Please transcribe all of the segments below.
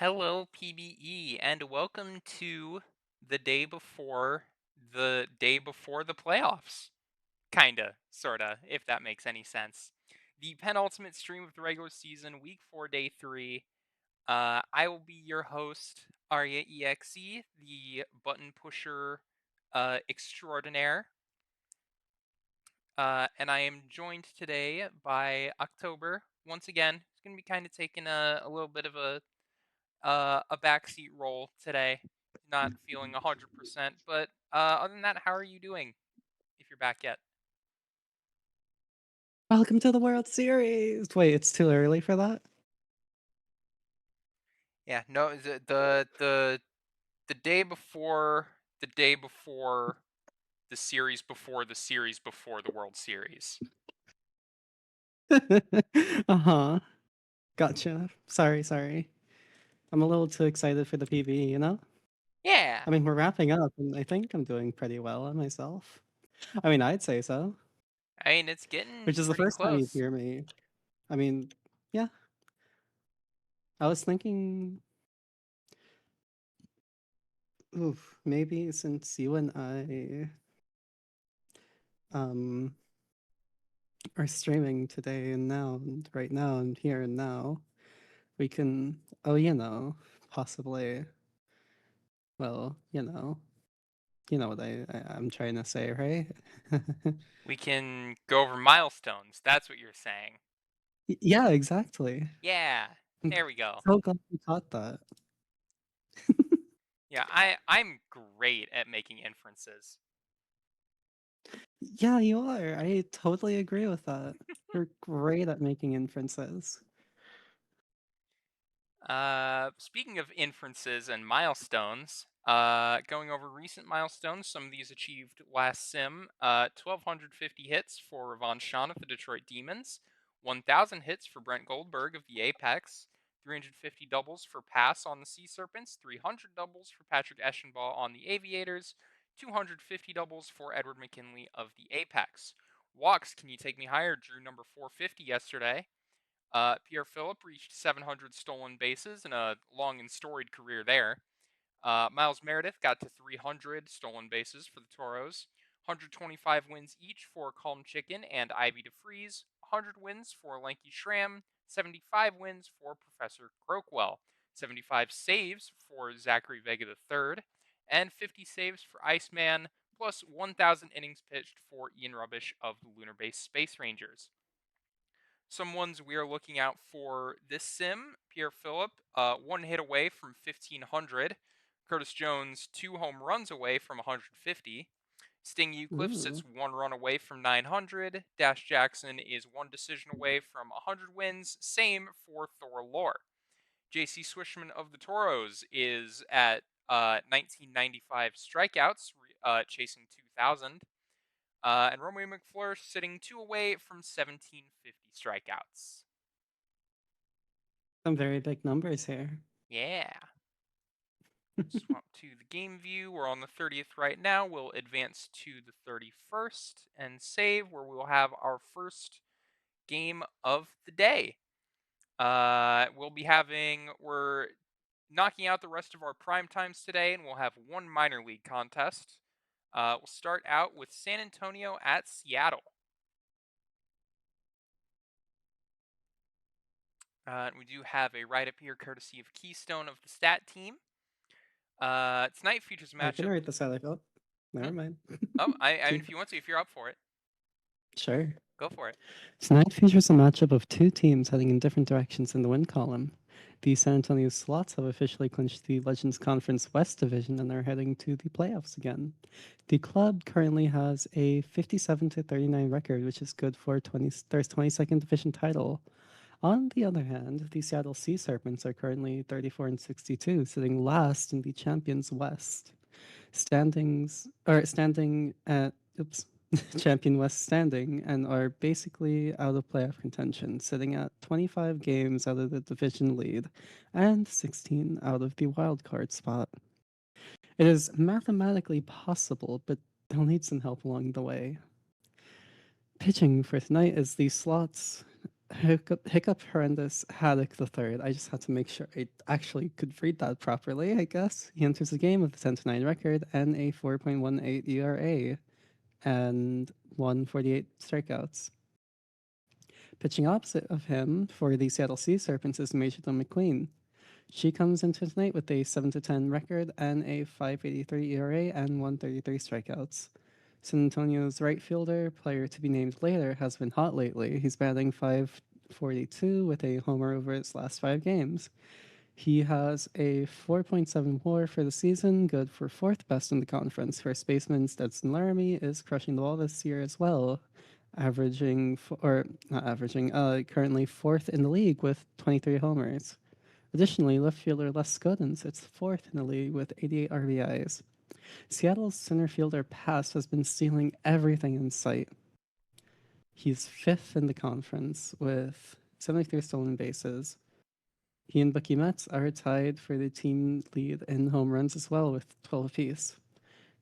Hello, PBE, and welcome to the day before the playoffs. Kinda, sorta, if that makes any sense. The penultimate stream of the regular season, week 4, day 3. I will be your host, Aria EXE, the button pusher extraordinaire. And I am joined today by October. Once again, he's going to be kind of taking a little bit of a backseat role today. Not feeling 100%, but other than that, how are you doing? If you're back yet. Welcome to the World Series. Wait, it's too early for that? Yeah, no, the day before the series before the series before the World Series. Uh-huh. Gotcha. Sorry. I'm a little too excited for the PvE, you know? Yeah, I mean, we're wrapping up, and I think I'm doing pretty well on myself. I mean, I'd say so, I mean it's getting which is the pretty first time you'd close. hear me. I mean, yeah, I was thinking, oof, maybe since you and I um are streaming today and now, and right now, and here and now, we can, oh, possibly, well, you know what I'm trying to say, right? We can go over milestones. That's what you're saying. Yeah, exactly. Yeah, I'm there we go. so glad you caught that. Yeah, I'm great at making inferences. Yeah, you are. I totally agree with that. You're great at making inferences. Speaking of inferences and milestones, going over recent milestones, some of these achieved last sim. 1,250 hits for Ravon Shawn of the Detroit Demons, 1,000 hits for Brent Goldberg of the Apex, 350 doubles for Pass on the Sea Serpents, 300 doubles for Patrick Eschenbaugh on the Aviators, 250 doubles for Edward McKinley of the Apex. Walks, can you take me higher? Drew number 450 yesterday. Pierre Phillip reached 700 stolen bases in a long and storied career there. Miles Meredith got to 300 stolen bases for the Toros. 125 wins each for Calm Chicken and Ivy DeFreeze. 100 wins for Lanky Schramm. 75 wins for Professor Crockwell. 75 saves for Zachary Vega III. And 50 saves for Iceman, plus 1,000 innings pitched for Ian Rubbish of the Lunar Base Space Rangers. Some ones we are looking out for this sim. Pierre Phillip, one hit away from 1,500. Curtis Jones, 2 home runs away from 150. Sting Eucliffe Ooh. sits 1 run away from 900. Dash Jackson is 1 decision away from 100 wins. Same for Thor Lore. JC Swishman of the Toros is at 1995 strikeouts, chasing 2,000. And Romeo McFleur sitting 2 away from 1750 strikeouts. Some very big numbers here. Yeah. Swap to the game view. We're on the 30th right now. We'll advance to the 31st and save, where we will have our first game of the day. We're knocking out the rest of our prime times today, and we'll have one minor league contest. We'll start out with San Antonio at Seattle. And we do have a write-up here courtesy of Keystone of the Stat Team. Tonight features a I can matchup. write this out. Oh, Hmm? never mind. I mean, Keep if you want to, if you're up for it, Sure. go for it. Tonight features a matchup of two teams heading in different directions in the win column. The San Antonio Slots have officially clinched the Legends Conference West Division and are heading to the playoffs again. The club currently has a 57-39 record, which is good for their 22nd division title. On the other hand, the Seattle Sea Serpents are currently 34-62, sitting last in the Champions West. Standing at Champion West standing and are basically out of playoff contention, sitting at 25 games out of the division lead and 16 out of the wild card spot. It is mathematically possible, but they'll need some help along the way. Pitching for tonight is the Slots. Hiccup Horrendous Haddock the Third. I just had to make sure I actually could read that properly, I guess. He enters the game with a 10-9 record and a 4.18 ERA and 148 strikeouts. Pitching opposite of him for the Seattle Sea Serpents is Major McQueen. She comes into tonight with a 7-10 record and a 5.83 ERA and 133 strikeouts. San Antonio's right fielder, player to be named later, has been hot lately. He's batting 542 with a homer over his last 5 games. He has a 4.7 WAR for the season, good for fourth best in the conference. First baseman Stetson Laramie is crushing the ball this year as well, or not averaging, currently fourth in the league with 23 homers. Additionally, left fielder Les Scoden sits fourth in the league with 88 RBIs. Seattle's center fielder Pass has been stealing everything in sight. He's fifth in the conference with 73 stolen bases. He and Bucky Metz are tied for the team lead in home runs as well with 12 apiece.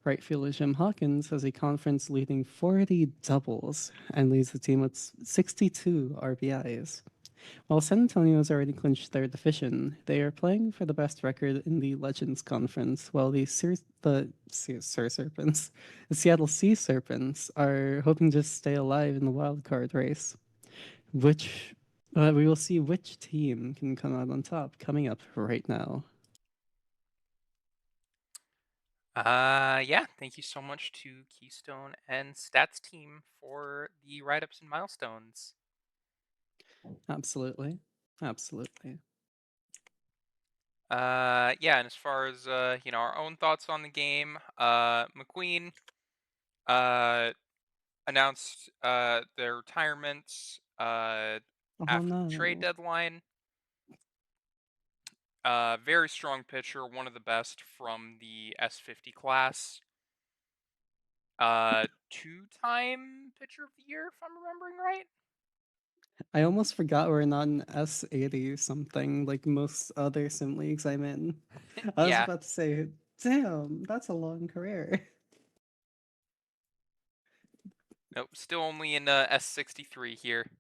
Right fielder Jim Hawkins has a conference leading 40 doubles and leads the team with 62 RBIs. While San Antonio has already clinched their division, they are playing for the best record in the Legends Conference, while Serpents, the Seattle Sea Serpents, are hoping to stay alive in the wild card race. Which we will see which team can come out on top coming up right now. Yeah, thank you so much to Keystone and Stats team for the write-ups and milestones. Absolutely. Absolutely. Yeah, and as far as our own thoughts on the game, McQueen uh announced their retirements Oh after the trade no. deadline. Very strong pitcher, one of the best from the S50 class. Two-time pitcher of the year, if I'm remembering right. I almost forgot we're not an S80 something like most other sim leagues I'm in. I was Yeah, about to say, damn, that's a long career. nope, still only in S63 here,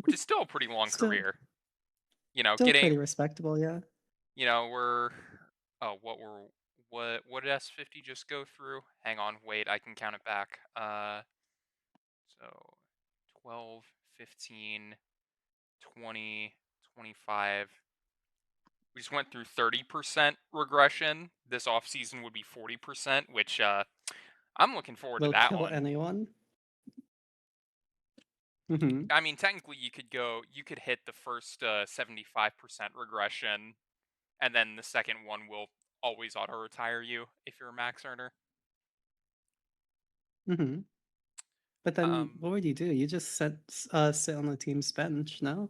which is still a pretty long Still career. still pretty respectable, yeah. We're oh, what did S50 just go through? Hang on, wait, I can count it back. So 12, 15, 20, 25. We just went through 30% regression. This offseason would be 40%, which I'm looking forward to Will that kill one. anyone. Hmm. I mean, technically, you could hit the first 75% regression, and then the second one will always auto retire you if you're a max earner. Hmm. But then Um, what would you do? You just sit on the team's bench, no?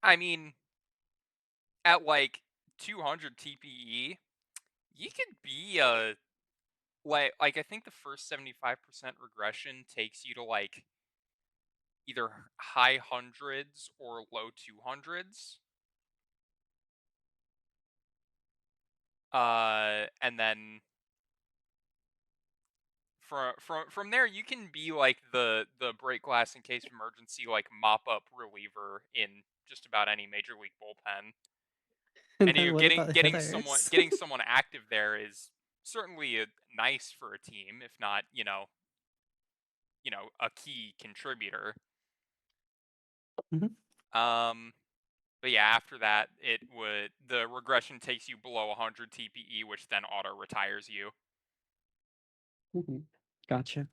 I mean, at like 200 TPE, you could be like I think the first 75% regression takes you to like either high hundreds or low 200s. And then from there you can be like the break glass in case of emergency, like mop up reliever in just about any major league bullpen. And And then what about hitters? getting someone active there is certainly nice for a team, if not a key contributor. Hmm. Um, but yeah, after that, the regression takes you below 100 TPE, which then auto retires you. Hmm. Gotcha.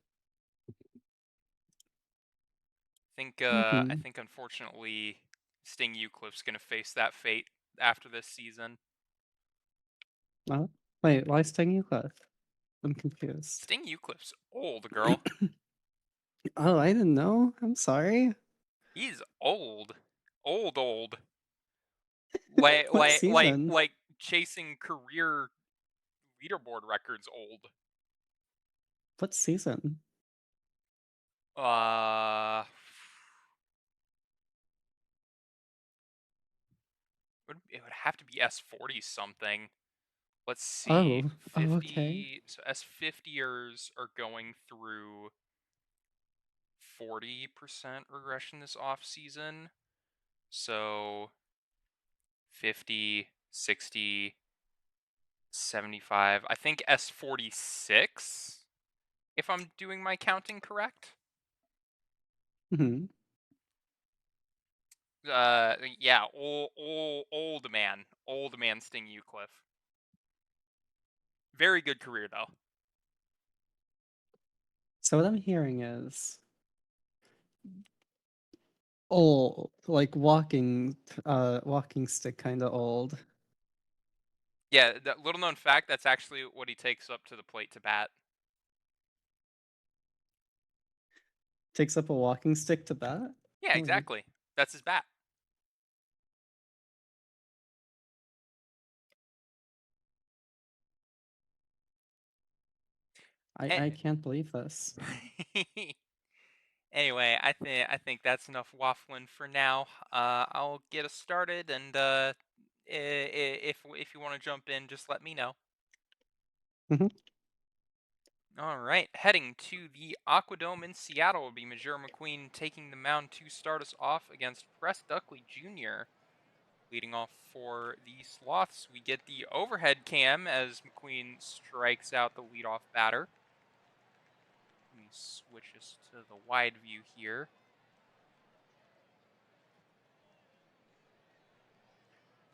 I Hmm. think unfortunately, Sting Euclif's gonna face that fate after this season. Oh, wait, why Sting Euclid? I'm confused. Sting Euclif's old, girl. Oh, I didn't know. I'm sorry. He's old, old. What season? Like chasing career leaderboard records old. What season? Uh, it would have to be S40 something. Let's see, Oh, okay. 50. So S50ers are going through 40% regression this off season. So 50, 60, 75. I think S46, if I'm doing my counting correct. Hmm. Yeah, old man Sting Eucliffe. Very good career though. So what I'm hearing is old, like walking stick kind of old. Yeah, that little known fact, that's actually what he takes up to the plate to bat. Takes up a walking stick to bat? Yeah, Hmm. exactly. That's his bat. I can't believe this. Anyway, I think that's enough waffling for now. I'll get us started, and if you want to jump in, just let me know. Hmm. All right, heading to the Aquadome in Seattle will be Major McQueen taking the mound to start us off against Press Duckley Jr. Leading off for the Sloths, we get the overhead cam as McQueen strikes out the leadoff batter. Let me switch this to the wide view here.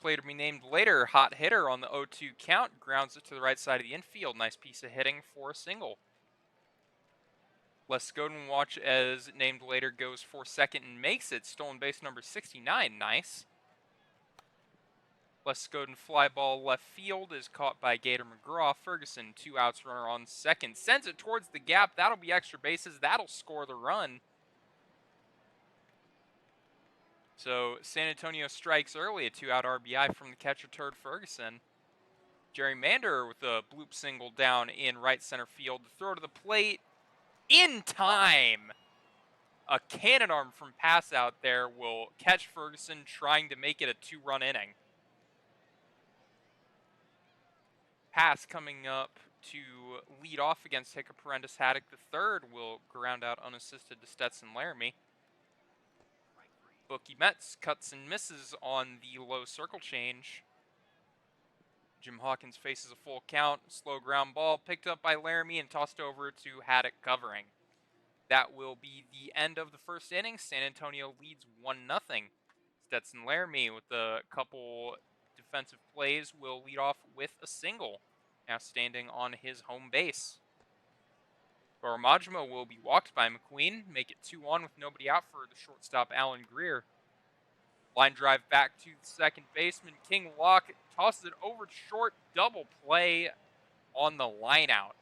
Play to be named later. Hot hitter on the 0-2 count. Grounds it to the right side of the infield. Nice piece of hitting for a single. Les Godin watch as named later goes for second and makes it. Stolen base number 69. Nice. Les Godin fly ball left field is caught by Gator McGraw. Ferguson, 2 outs, runner on second. Sends it towards the gap. That'll be extra bases. That'll score the run. So San Antonio strikes early, a 2-out RBI from the catcher Turd Ferguson. Jerry Mander with a bloop single down in right center field. The throw to the plate in time. A cannon arm from pass out there will catch Ferguson trying to make it a 2-run inning. Pass coming up to lead off against Hiccup Haddock. The third will ground out unassisted to Stetson Laramie. Bookie Metz cuts and misses on the low circle change. Jim Hawkins faces a full count. Slow ground ball picked up by Laramie and tossed over to Haddock covering. That will be the end of the first inning. San Antonio leads 1-0. Stetson Laramie with a couple defensive plays will lead off with a single. Now standing on his home base. Majima will be walked by McQueen, make it 2-1 with nobody out for the shortstop Alan Greer. Line drive back to the second baseman. King Locke tosses it over short, double play on the line out.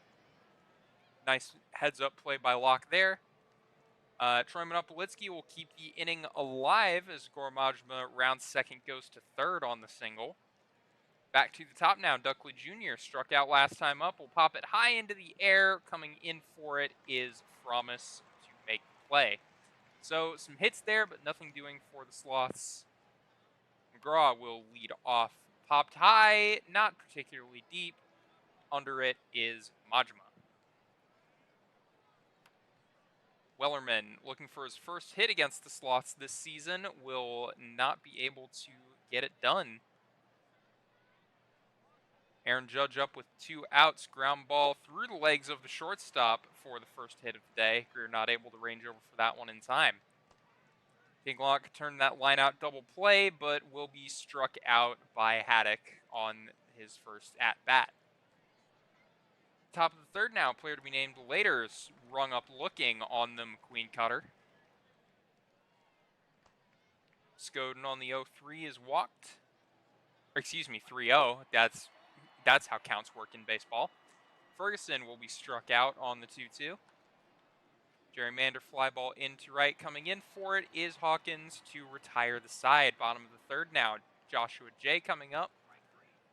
Nice heads up play by Locke there. Troy Monopolitsky will keep the inning alive as Gormajma rounds second, goes to third on the single. Back to the top now. Duckley Jr. struck out last time up. Will pop it high into the air. Coming in for it is Fromus to make the play. So some hits there, but nothing doing for the Sloths. McGraw will lead off. Popped high, not particularly deep. Under it is Majima. Wellerman, looking for his first hit against the Sloths this season, will not be able to get it done. Aaron Judge up with 2 outs, ground ball through the legs of the shortstop for the first hit of the day. Greer not able to range over for that one in time. Kinglock turned that line out double play, but will be struck out by Haddock on his first at-bat. Top of the third now, player to be named later, is rung up looking on the McQueen cutter. Scoden on the 0-3 is walked. Or excuse me, 3-0. That's how counts work in baseball. Ferguson will be struck out on the 2-2. Jerry Mander fly ball into right. Coming in for it is Hawkins to retire the side. Bottom of the third now. Joshua J coming up.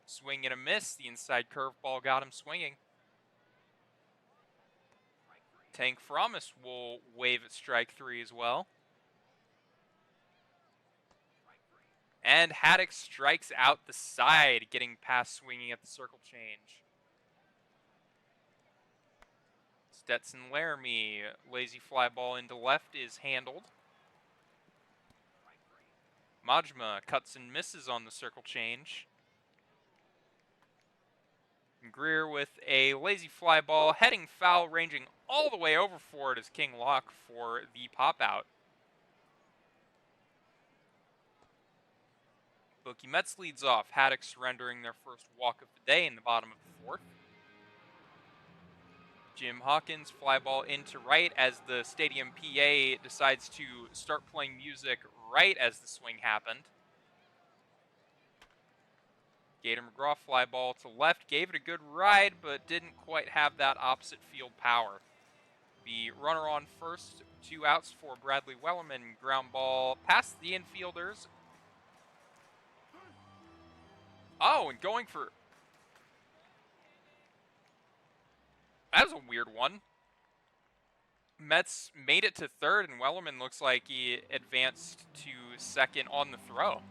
Swing and a miss. The inside curveball got him swinging. Tank Fromus will wave at strike 3 as well. And Haddock strikes out the side, getting past swinging at the circle change. Stetson Laramie, lazy fly ball into left is handled. Majma cuts and misses on the circle change. Greer with a lazy fly ball, heading foul, ranging all the way over for it as King Lock for the pop out. Bookie Metz leads off, Haddock surrendering their first walk of the day in the bottom of the fourth. Jim Hawkins fly ball into right as the stadium PA decides to start playing music right as the swing happened. Gator McGraw fly ball to left, gave it a good ride, but didn't quite have that opposite field power. The runner on first, 2 outs for Bradley Wellerman. Ground ball past the infielders. Oh, and going for... That was a weird one. Metz made it to third, and Wellerman looks like he advanced to second on the throw.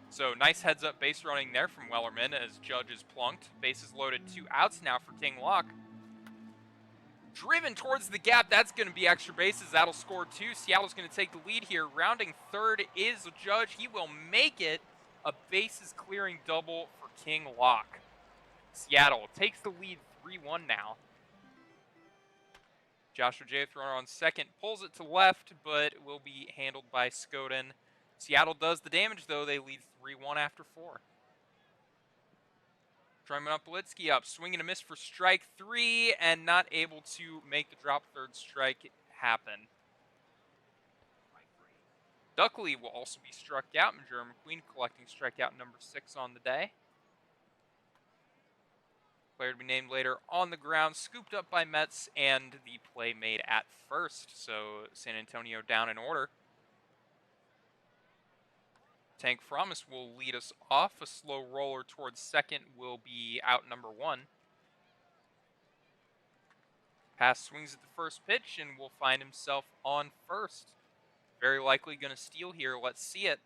So nice heads-up base running there from Wellerman as Judge is plunked. Bases loaded, 2 outs now for King Lock. Driven towards the gap, that's going to be extra bases. That'll score 2. Seattle's going to take the lead here. Rounding third is Judge. He will make it a bases-clearing double for King Lock. Seattle takes the lead 3-1 now. Joshua J. runner on second, pulls it to left, but will be handled by Skoden. Seattle does the damage, though. They lead 3-1 after 4. Troy Monopolitsky up, swinging a miss for strike 3, and not able to make the drop third strike happen. Duckley will also be struck out. Majora McQueen collecting strikeout number 6 on the day. Player to be named later on the ground, scooped up by Metz, and the play made at first. So San Antonio down in order. Tank Promise will lead us off. A slow roller towards second will be out number 1. Pass swings at the first pitch and will find himself on first. Very likely going to steal here. Let's see it.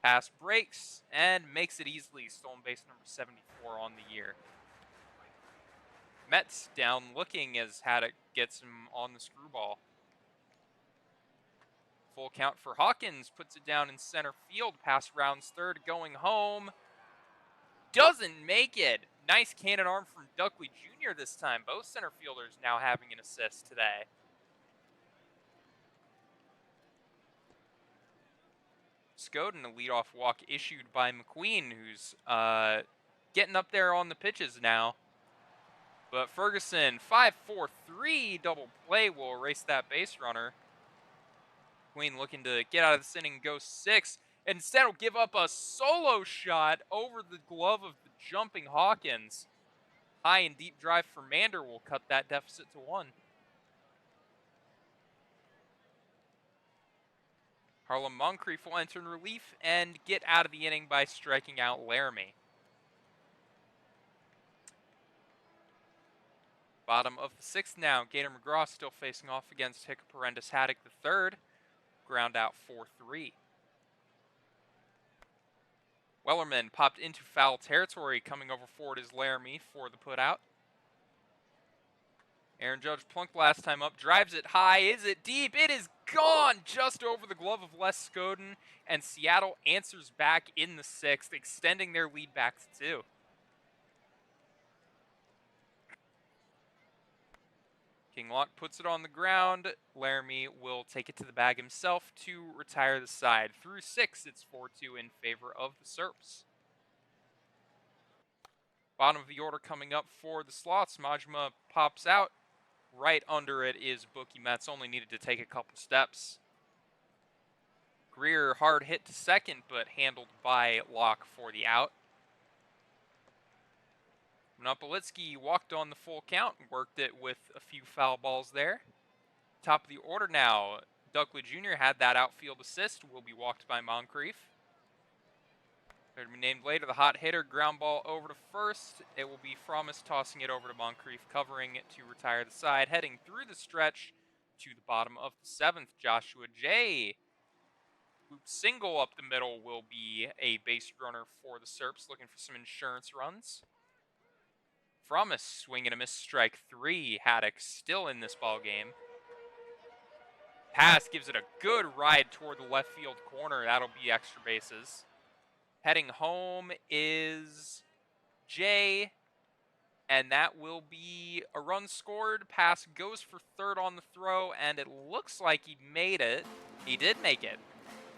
Pass breaks and makes it easily. Stolen base number 74 on the year. Metz down looking as Haddock gets him on the screwball. Full count for Hawkins. Puts it down in center field. Pass rounds third. Going home. Doesn't make it. Nice cannon arm from Duckley Jr. this time. Both center fielders now having an assist today. Skoden, a leadoff walk issued by McQueen, who's getting up there on the pitches now. But Ferguson, 5-4-3 double play will erase that base runner. McQueen looking to get out of this inning and go 6. Instead, will give up a solo shot over the glove of the jumping Hawkins. High and deep drive for Mander will cut that deficit to 1. Harlem Moncrief will enter in relief and get out of the inning by striking out Laramie. Bottom of the 6th now. Gator McGraw still facing off against Hiccup Haddock III. Ground out 4-3. Wellerman popped into foul territory. Coming over forward is Laramie for the putout. Aaron Judge plunked last time up, drives it high. Is it deep? It is gone just over the glove of Les Skoden, and Seattle answers back in the 6th, extending their lead back to 2. King Lock puts it on the ground. Laramie will take it to the bag himself to retire the side. Through 6, it's 4-2 in favor of the Serps. Bottom of the order coming up for the Sloths. Majma pops out. Right under it is Bookie Metz. Only needed to take a couple steps. Greer hard hit to second, but handled by Locke for the out. Monopolitsky walked on the full count and worked it with a few foul balls there. Top of the order now. Duckley Jr. had that outfield assist. Will be walked by Moncrief. They're to be named later. The hot hitter, ground ball over to first. It will be Fromis tossing it over to Moncrief, covering it to retire the side. Heading through the stretch to the bottom of the 7th, Joshua J. Single up the middle will be a base runner for the Serps, looking for some insurance runs. from a swing and a miss strike three. Haddock still in this ball game. Pass gives it a good ride toward the left field corner. That'll be extra bases. Heading home is Jay, and that will be a run scored. Pass goes for third on the throw, and it looks like he made it. He did make it.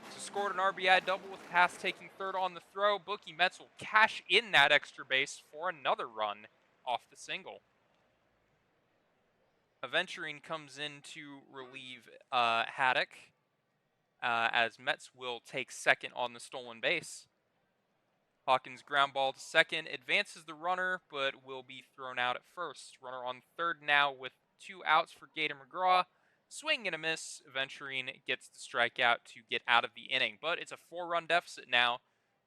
So scored an RBI double with pass taking third on the throw. Bookie Mets will cash in that extra base for another run off the single. Aventurine comes in to relieve Haddock, as Mets will take second on the stolen base. Hawkins ground ball to second, advances the runner, but will be thrown out at first. Runner on third now with 2 outs for Gator McGraw. Swing and a miss. Aventurine gets the strikeout to get out of the inning, but it's a 4-run deficit now.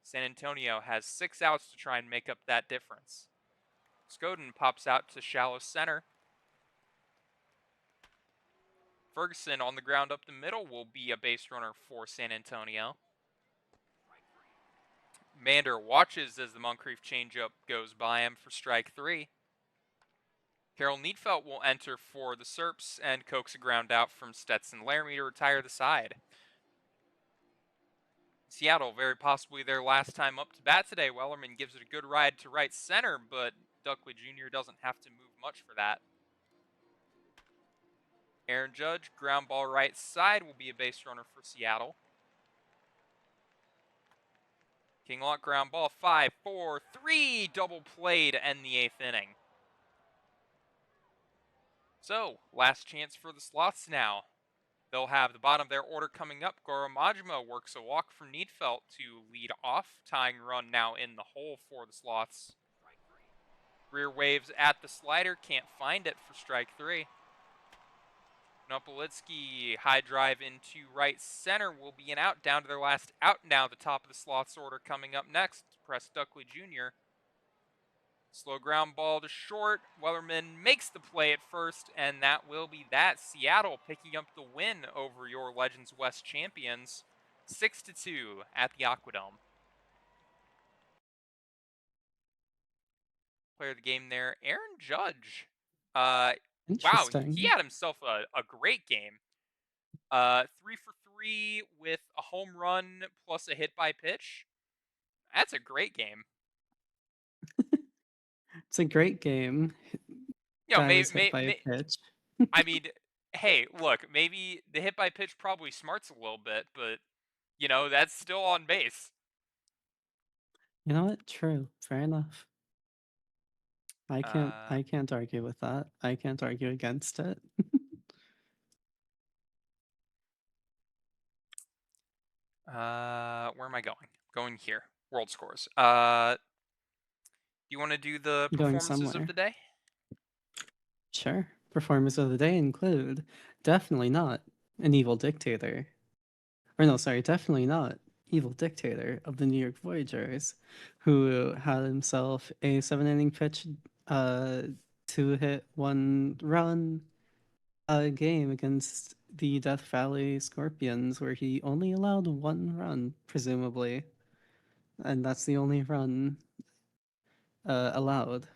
San Antonio has 6 outs to try and make up that difference. Scoden pops out to shallow center. Ferguson on the ground up the middle will be a base runner for San Antonio. Mander watches as the Moncrief changeup goes by him for strike 3. Carroll Neatfelt will enter for the Serps and coax a ground out from Stetson Laramie to retire the side. Seattle, very possibly their last time up to bat today. Wellerman gives it a good ride to right center, but Duckley Jr. doesn't have to move much for that. Aaron Judge, ground ball right side, will be a base runner for Seattle. Kinglock ground ball, 5-4-3, double play to end the 8th inning. So, last chance for the Sloths now. They'll have the bottom of their order coming up. Goro Majima works a walk from Needfelt to lead off. Tying run now in the hole for the Sloths. Rear waves at the slider, can't find it for strike 3. Nopolitsky, high drive into right center, will be an out. Down to their last out now. The top of the Sloths order coming up next. Press Duckley Jr. Slow ground ball to short. Wellerman makes the play at first, and that will be that. Seattle picking up the win over your Legends West champions, 6-2 at the Aquadome. Player of the game there, Aaron Judge. Wow, he Interesting. had himself a great game. 3 for 3 with a home run plus a hit by pitch. That's a great game. It's a great game. You know, Guy was hit by a pitch. I mean, hey, look, maybe the hit by pitch probably smarts a little bit, but that's still on base. You know what? True. Fair enough. I can't Uh, I can't argue with that. I can't argue against it. where am I going? Going here. World scores. Do you want to do the Going performances of somewhere. the day? Sure. Performers of the day include definitely not an evil dictator. Or no, sorry, definitely not evil dictator of the New York Voyagers, who had himself a 7 inning pitch, uh, 2 hit, 1 run game against the Death Valley Scorpions, where he only allowed 1 run, presumably, and that's the only run allowed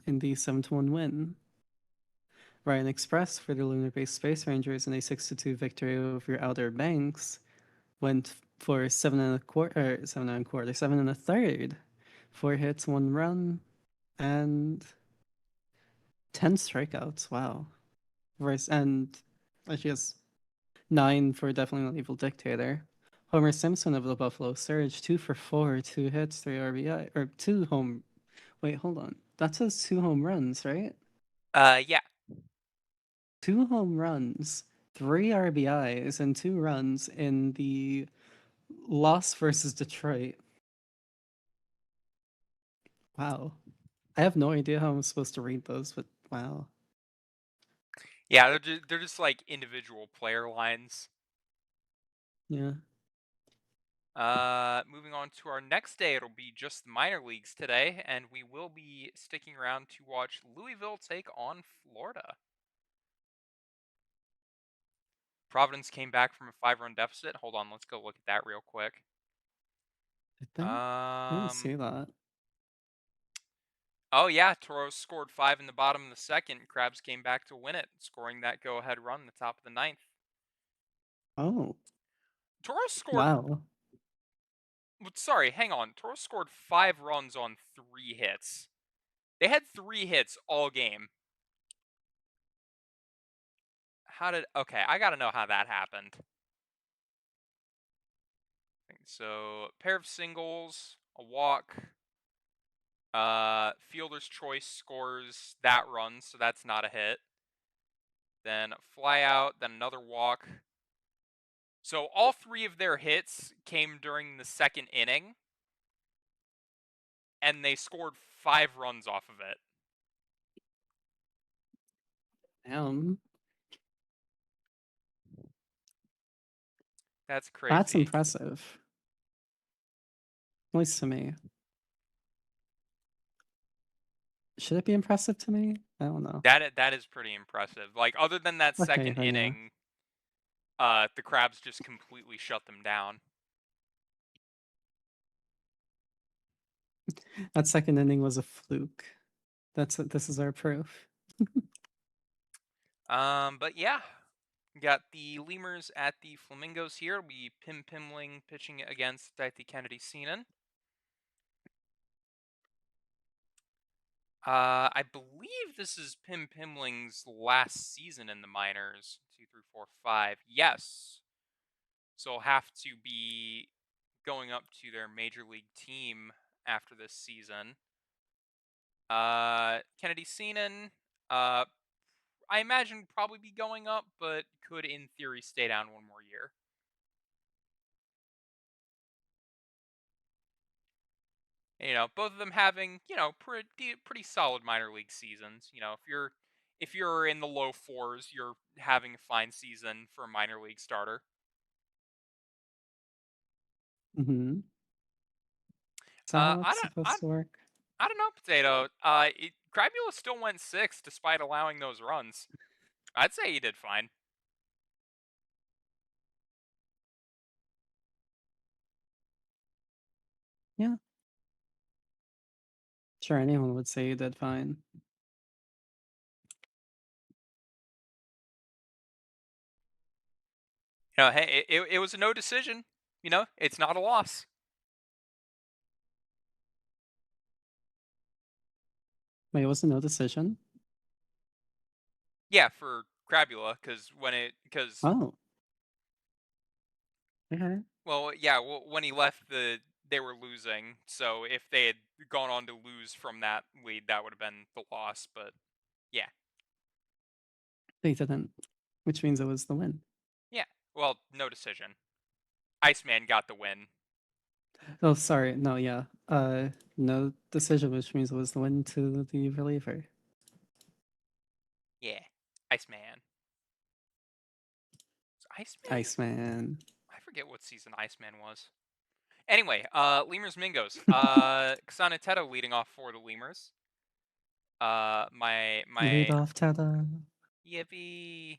in the 7-1 win. Ryan Express for the Lunar Base Space Rangers in a 6-2 victory over Outer Banks went for 7 1/4, 7 1/4, 7 1/3, 4 hits, 1 run, and 10 strikeouts. Wow. And she has 9 for definitely not evil dictator. Homer Simpson of the Buffalo Surge, 2 for 4, 2 hits, 3 RBI, or 2 home. Wait, hold on. That says 2 home runs, right? Yeah. 2 home runs, 3 RBIs, and 2 runs in the loss versus Detroit. Wow. I have no idea how I'm supposed to read those, but wow. Yeah, they're just like individual player lines. Yeah. Moving on to our next day, it'll be just the minor leagues today, and we will be sticking around to watch Louisville take on Florida. Providence came back from a 5-run deficit. Hold on, let's go look at that real quick. Did they? I didn't Um, see that. Oh yeah, Toros scored 5 in the bottom of the second. Crabs came back to win it, scoring that go-ahead run in the top of the ninth. Oh, Toros scored. wow. Sorry, hang on. Toros scored 5 runs on 3 hits. They had 3 hits all game. How did? Okay, I gotta know how that happened. So pair of singles, a walk. Fielder's choice scores that run, so that's not a hit. Then fly out, then another walk. So all 3 of their hits came during the second inning, and they scored 5 runs off of it. Damn. That's That's crazy. impressive. At least to me. Should it be impressive to me? I don't know. That is pretty impressive. Like other than that Okay, second then yeah. inning, the Crabs just completely shut them down. That second inning was a fluke. This is our proof. But yeah, we got the Lemurs at the Flamingos here. We Pim Pimling pitching against the Kennedy Seanan. I believe this is Pim Pimling's last season in the minors. 2, 3, 4, 5. Yes. So he'll have to be going up to their major league team after this season. Kennedy Seanan, I imagine would probably be going up, but could in theory stay down one more year. Both of them having, pretty solid minor league seasons. If you're in the low fours, you're having a fine season for a minor league starter. Mm-hmm. Is that Uh, how I it's don't, I, supposed to work? I don't know, Potato. Crabula still went 6 despite allowing those runs. I'd say he did fine. Yeah. Sure, anyone would say you did fine. Hey, it was a no decision. It's not a loss. Wait, it was a no decision? Yeah, for Crabula, because Oh, okay. well, yeah, when he left they were losing. So if they had gone on to lose from that lead, that would have been the loss. But yeah, They didn't, which means it was the win. yeah. Well, no decision. Iceman got the win. Oh, sorry. No, yeah. No decision, which means it was the win to the reliever. Yeah, Iceman. Iceman? Iceman. I forget what season Iceman was. Anyway, Lemurs Mingos. Xanateto leading off for the Lemurs. Lead My off, Tada. yippee.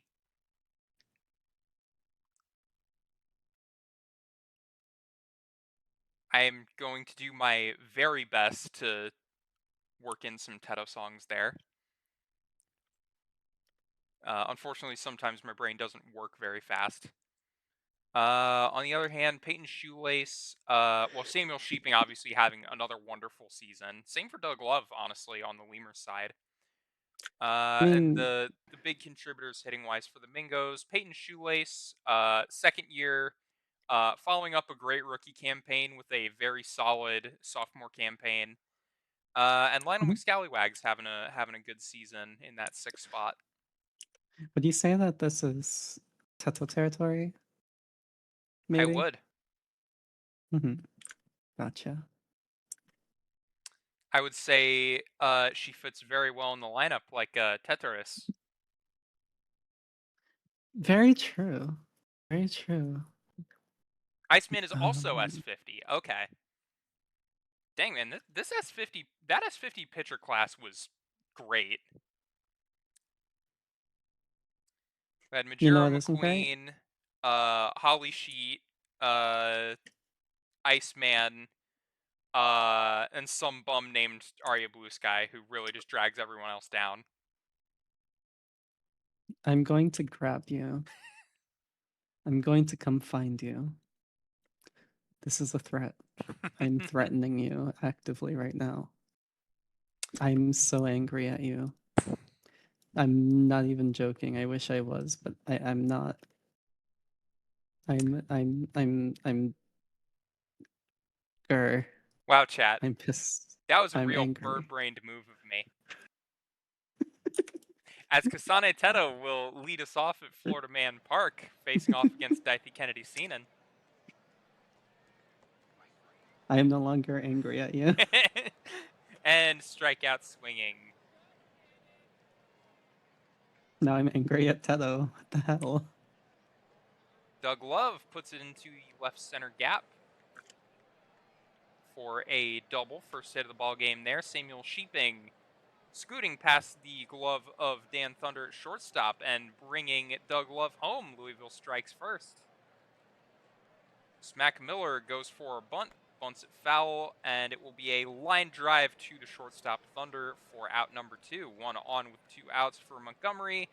I'm going to do my very best to work in some Teto songs there. Unfortunately, sometimes my brain doesn't work very fast. On the other hand, Peyton Shoelace, Samuel Sheeping obviously having another wonderful season. Same for Doug Love, honestly, on the Lemurs side. I And mean, the big contributors hitting wise for the Mingos, Peyton Shoelace, second year, following up a great rookie campaign with a very solid sophomore campaign. And Lionel mhm. McScallywag's having a good season in that 6th spot. Would you say that this is Teto territory? I Maybe? would. Mm-hmm. Gotcha. I would say she fits very well in the lineup, like Tetris. Very true. Very true. Iceman is also Um, S50. Okay. Dang man, this S50 that S50 pitcher class was great. We had you know Majiro what isn't great? McQueen, Holly Sheet, uh, Iceman, And some bum named Aria Blue Sky who really just drags everyone else down. I'm going to grab you. I'm going to come find you. This is a threat. I'm threatening you actively right now. I'm so angry at you. I'm not even joking. I wish I was, but I'm not. I'm grr. Wow, chat. I'm pissed. That was a I'm real angry. bird-brained move of me. As Kasane Teto will lead us off at Florida Man Park, facing off against Daithi Kennedy Seenan. I am no longer angry at you. And strikeout swinging. Now I'm angry at Teto. What the hell? Doug Love puts it into the left center gap for a double. First hit of the ball game there. Samuel Sheeping scooting past the glove of Dan Thunder at shortstop and bringing Doug Love home. Louisville strikes first. Smack Miller goes for a bunt, bunts it foul, and it will be a line drive to the shortstop Thunder for out number 2. One on with 2 outs for Montgomery.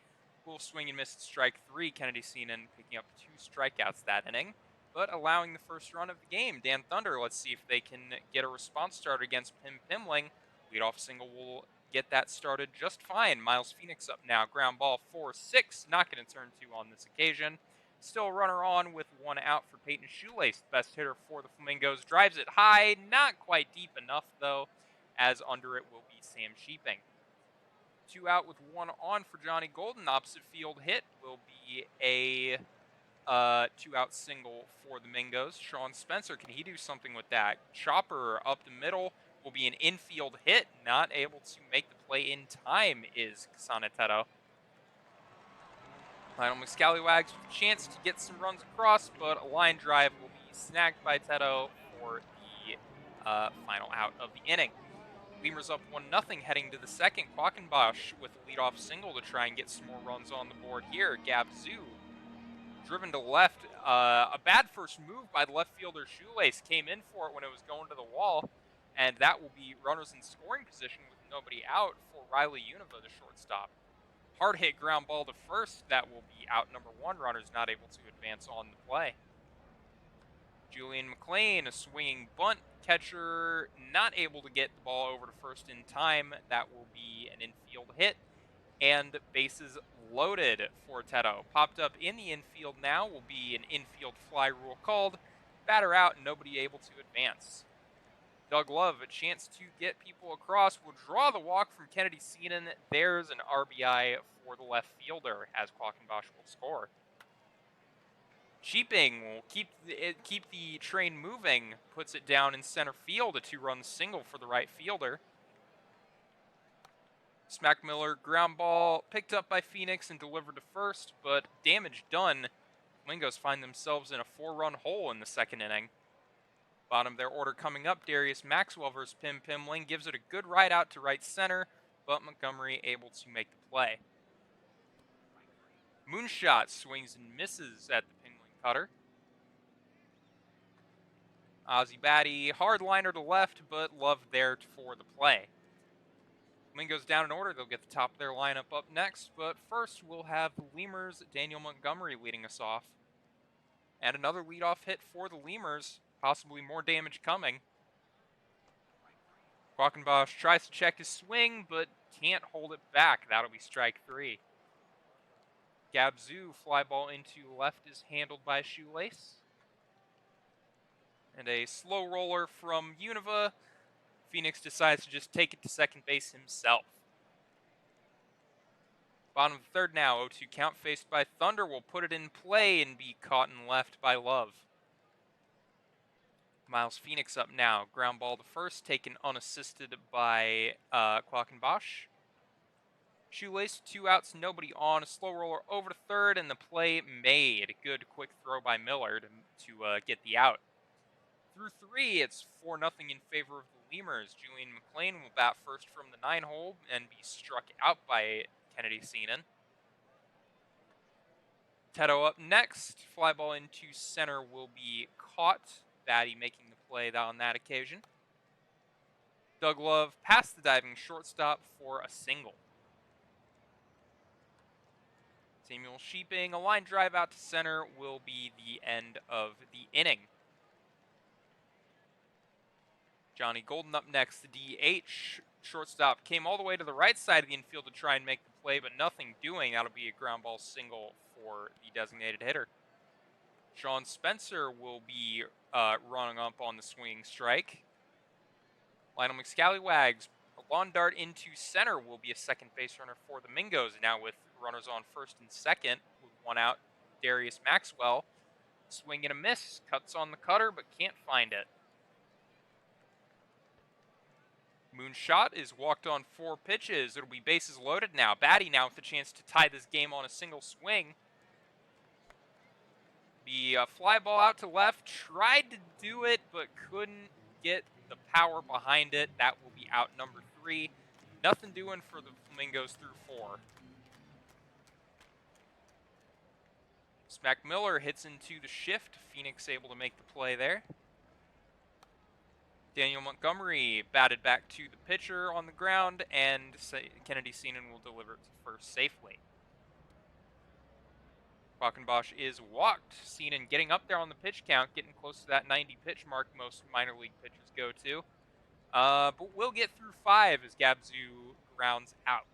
Will swing and miss at strike 3. Kennedy Seenan picking up 2 strikeouts that inning, but allowing the first run of the game. Dan Thunder, let's see if they can get a response started against Pim Pimling. Leadoff single will get that started just fine. Miles Phoenix up now. Ground ball 4-6. Not going to turn 2 on this occasion. Still a runner on with 1 out for Peyton Shoelace, the best hitter for the Flamingos. Drives it high, not quite deep enough though, as under it will be Sam Sheeping. 2 out with 1 on for Johnny Golden. Opposite field hit will be a 2-out single for the Mingos. Sean Spencer, can he do something with that? Chopper up the middle will be an infield hit. Not able to make the play in time is Kasane Teto. Lionel McScallywags with a chance to get some runs across, but a line drive will be snagged by Teto for the final out of the inning. Lemurs up 1-0 heading to the second. Quackenbosch with a leadoff single to try and get some more runs on the board here. Gabzu driven to left. A bad first move by the left fielder Shoelace. Came in for it when it was going to the wall, and that will be runners in scoring position with nobody out for Riley Univa, the shortstop. Hard hit ground ball to first. That will be out number 1. Runners not able to advance on the play. Julian McLean, a swinging bunt. Catcher not able to get the ball over to first in time. That will be an infield hit. And bases loaded for Teto. Popped up in the infield now will be an infield fly rule called. Batter out, nobody able to advance. Doug Love, a chance to get people across, will draw the walk from Kennedy Seenan. There's an RBI for the left fielder as Quackenbosch will score. Sheeping will keep the train moving, puts it down in center field, a 2-run single for the right fielder. Smack Miller ground ball picked up by Phoenix and delivered to first, but damage done. Flamingos find themselves in a 4-run hole in the second inning. Bottom of their order coming up, Darius Maxwell versus Pim Pimling gives it a good ride out to right center, but Montgomery able to make the play. Moonshot swings and misses at the Pimling cutter. Ozzy Batty, hard liner to left, but Love there for the play. Flamingos down in order, they'll get the top of their lineup up next, but first we'll have the Lemurs, Daniel Montgomery leading us off. And another leadoff hit for the Lemurs, possibly more damage coming. Quackenbosch tries to check his swing, but can't hold it back. That'll be strike 3. Gabzu, fly ball into left, is handled by Shoelace. And a slow roller from Univa. Phoenix decides to just take it to second base himself. Bottom of the third now, 0-2 count faced by Thunder will put it in play and be caught in left by Love. Miles Phoenix up now. Ground ball to first, taken unassisted by Quackenbosch. Shoelace, 2 outs, nobody on. A slow roller over to third, and the play made. Good quick throw by Miller to get the out. Through 3, it's 4-0 in favor of the Lemurs. Julian McLean will bat first from the 9-hole and be struck out by Kennedy Seenan. Teto up next. Fly ball into center will be caught. Batty making the play on that occasion. Doug Love past the diving shortstop for a single. Samuel Sheeping, a line drive out to center will be the end of the inning. Johnny Golden up next, the DH. Shortstop came all the way to the right side of the infield to try and make the play, but nothing doing. That'll be a ground ball single for the designated hitter. Sean Spencer will be running up on the swinging strike. Lionel McScallywags, a lawn dart into center will be a second base runner for the Mingos. Now with runners on first and second, with one out, Darius Maxwell. Swing and a miss, cuts on the cutter, but can't find it. Moonshot is walked on 4 pitches. It'll be bases loaded now. Batty now with a chance to tie this game on a single swing. The fly ball out to left, tried to do it, but couldn't get the power behind it. That will be out number 3. Nothing doing for the Flamingos through 4. Smack Miller hits into the shift. Phoenix able to make the play there. Daniel Montgomery batted back to the pitcher on the ground, and Kennedy Seenan will deliver it to first safely. Quackenbosch is walked. Seenan getting up there on the pitch count, getting close to that 90 pitch mark most minor league pitchers go to. But we'll get through 5 as Gabzu grounds out.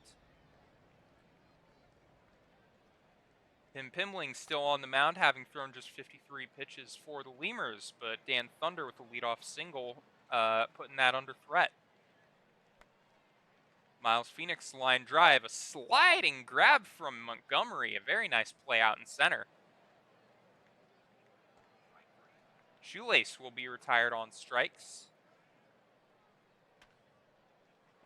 Tim Pimling still on the mound, having thrown just 53 pitches for the Lemurs, but Dan Thunder with the leadoff single, putting that under threat. Miles Phoenix line drive, a sliding grab from Montgomery, a very nice play out in center. Shoelace will be retired on strikes.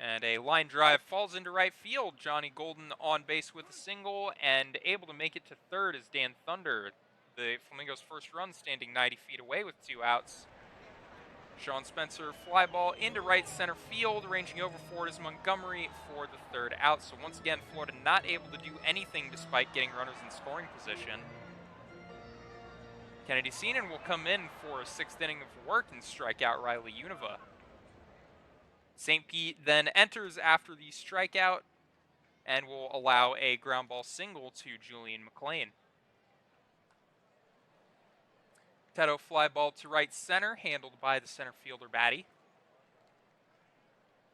And a line drive falls into right field. Johnny Golden on base with a single and able to make it to third as Dan Thunder, the Flamingos' first run, standing 90 feet away with 2 outs. Sean Spencer fly ball into right center field, ranging over forward is Montgomery for the 3rd out. So once again, Florida not able to do anything despite getting runners in scoring position. Kennedy Seenan will come in for a 6th inning of work and strike out Riley Univa. St. Pete then enters after the strikeout and will allow a ground ball single to Julian McLean. Teto fly ball to right center, handled by the center fielder Batty.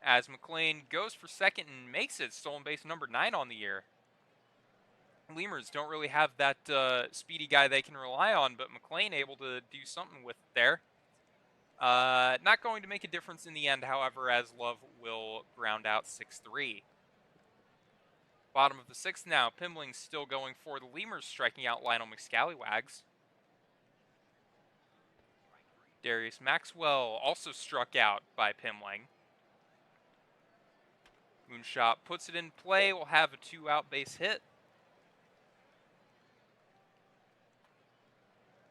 As McLean goes for second and makes it, stolen base number 9 on the year. Lemurs don't really have that speedy guy they can rely on, but McLean able to do something with it there. Not going to make a difference in the end, however, as Love will ground out 6-3. Bottom of the 6th now, Pimling still going for the Lemurs, striking out Lionel McScallywags. Darius Maxwell also struck out by Pimling. Moonshot puts it in play, will have a 2-out base hit.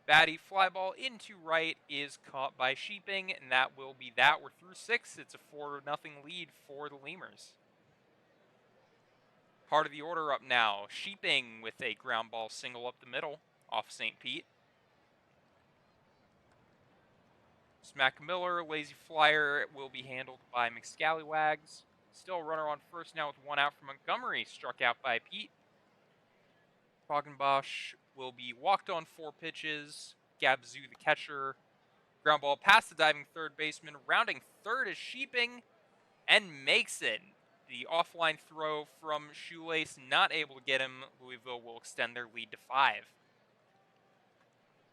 Batty fly ball into right is caught by Sheeping, and that will be that. We're through 6. It's a 4-0 lead for the Lemurs. Part of the order up now. Sheeping with a ground ball single up the middle off St. Pete. Smack Miller, lazy flyer, will be handled by McScallywags. Still a runner on first now with 1 out from Montgomery, struck out by Pete. Quackenbosch will be walked on 4 pitches. Gabzu, the catcher. Ground ball past the diving third baseman. Rounding third is Sheeping and makes it. The offline throw from Shoelace, not able to get him. Louisville will extend their lead to 5.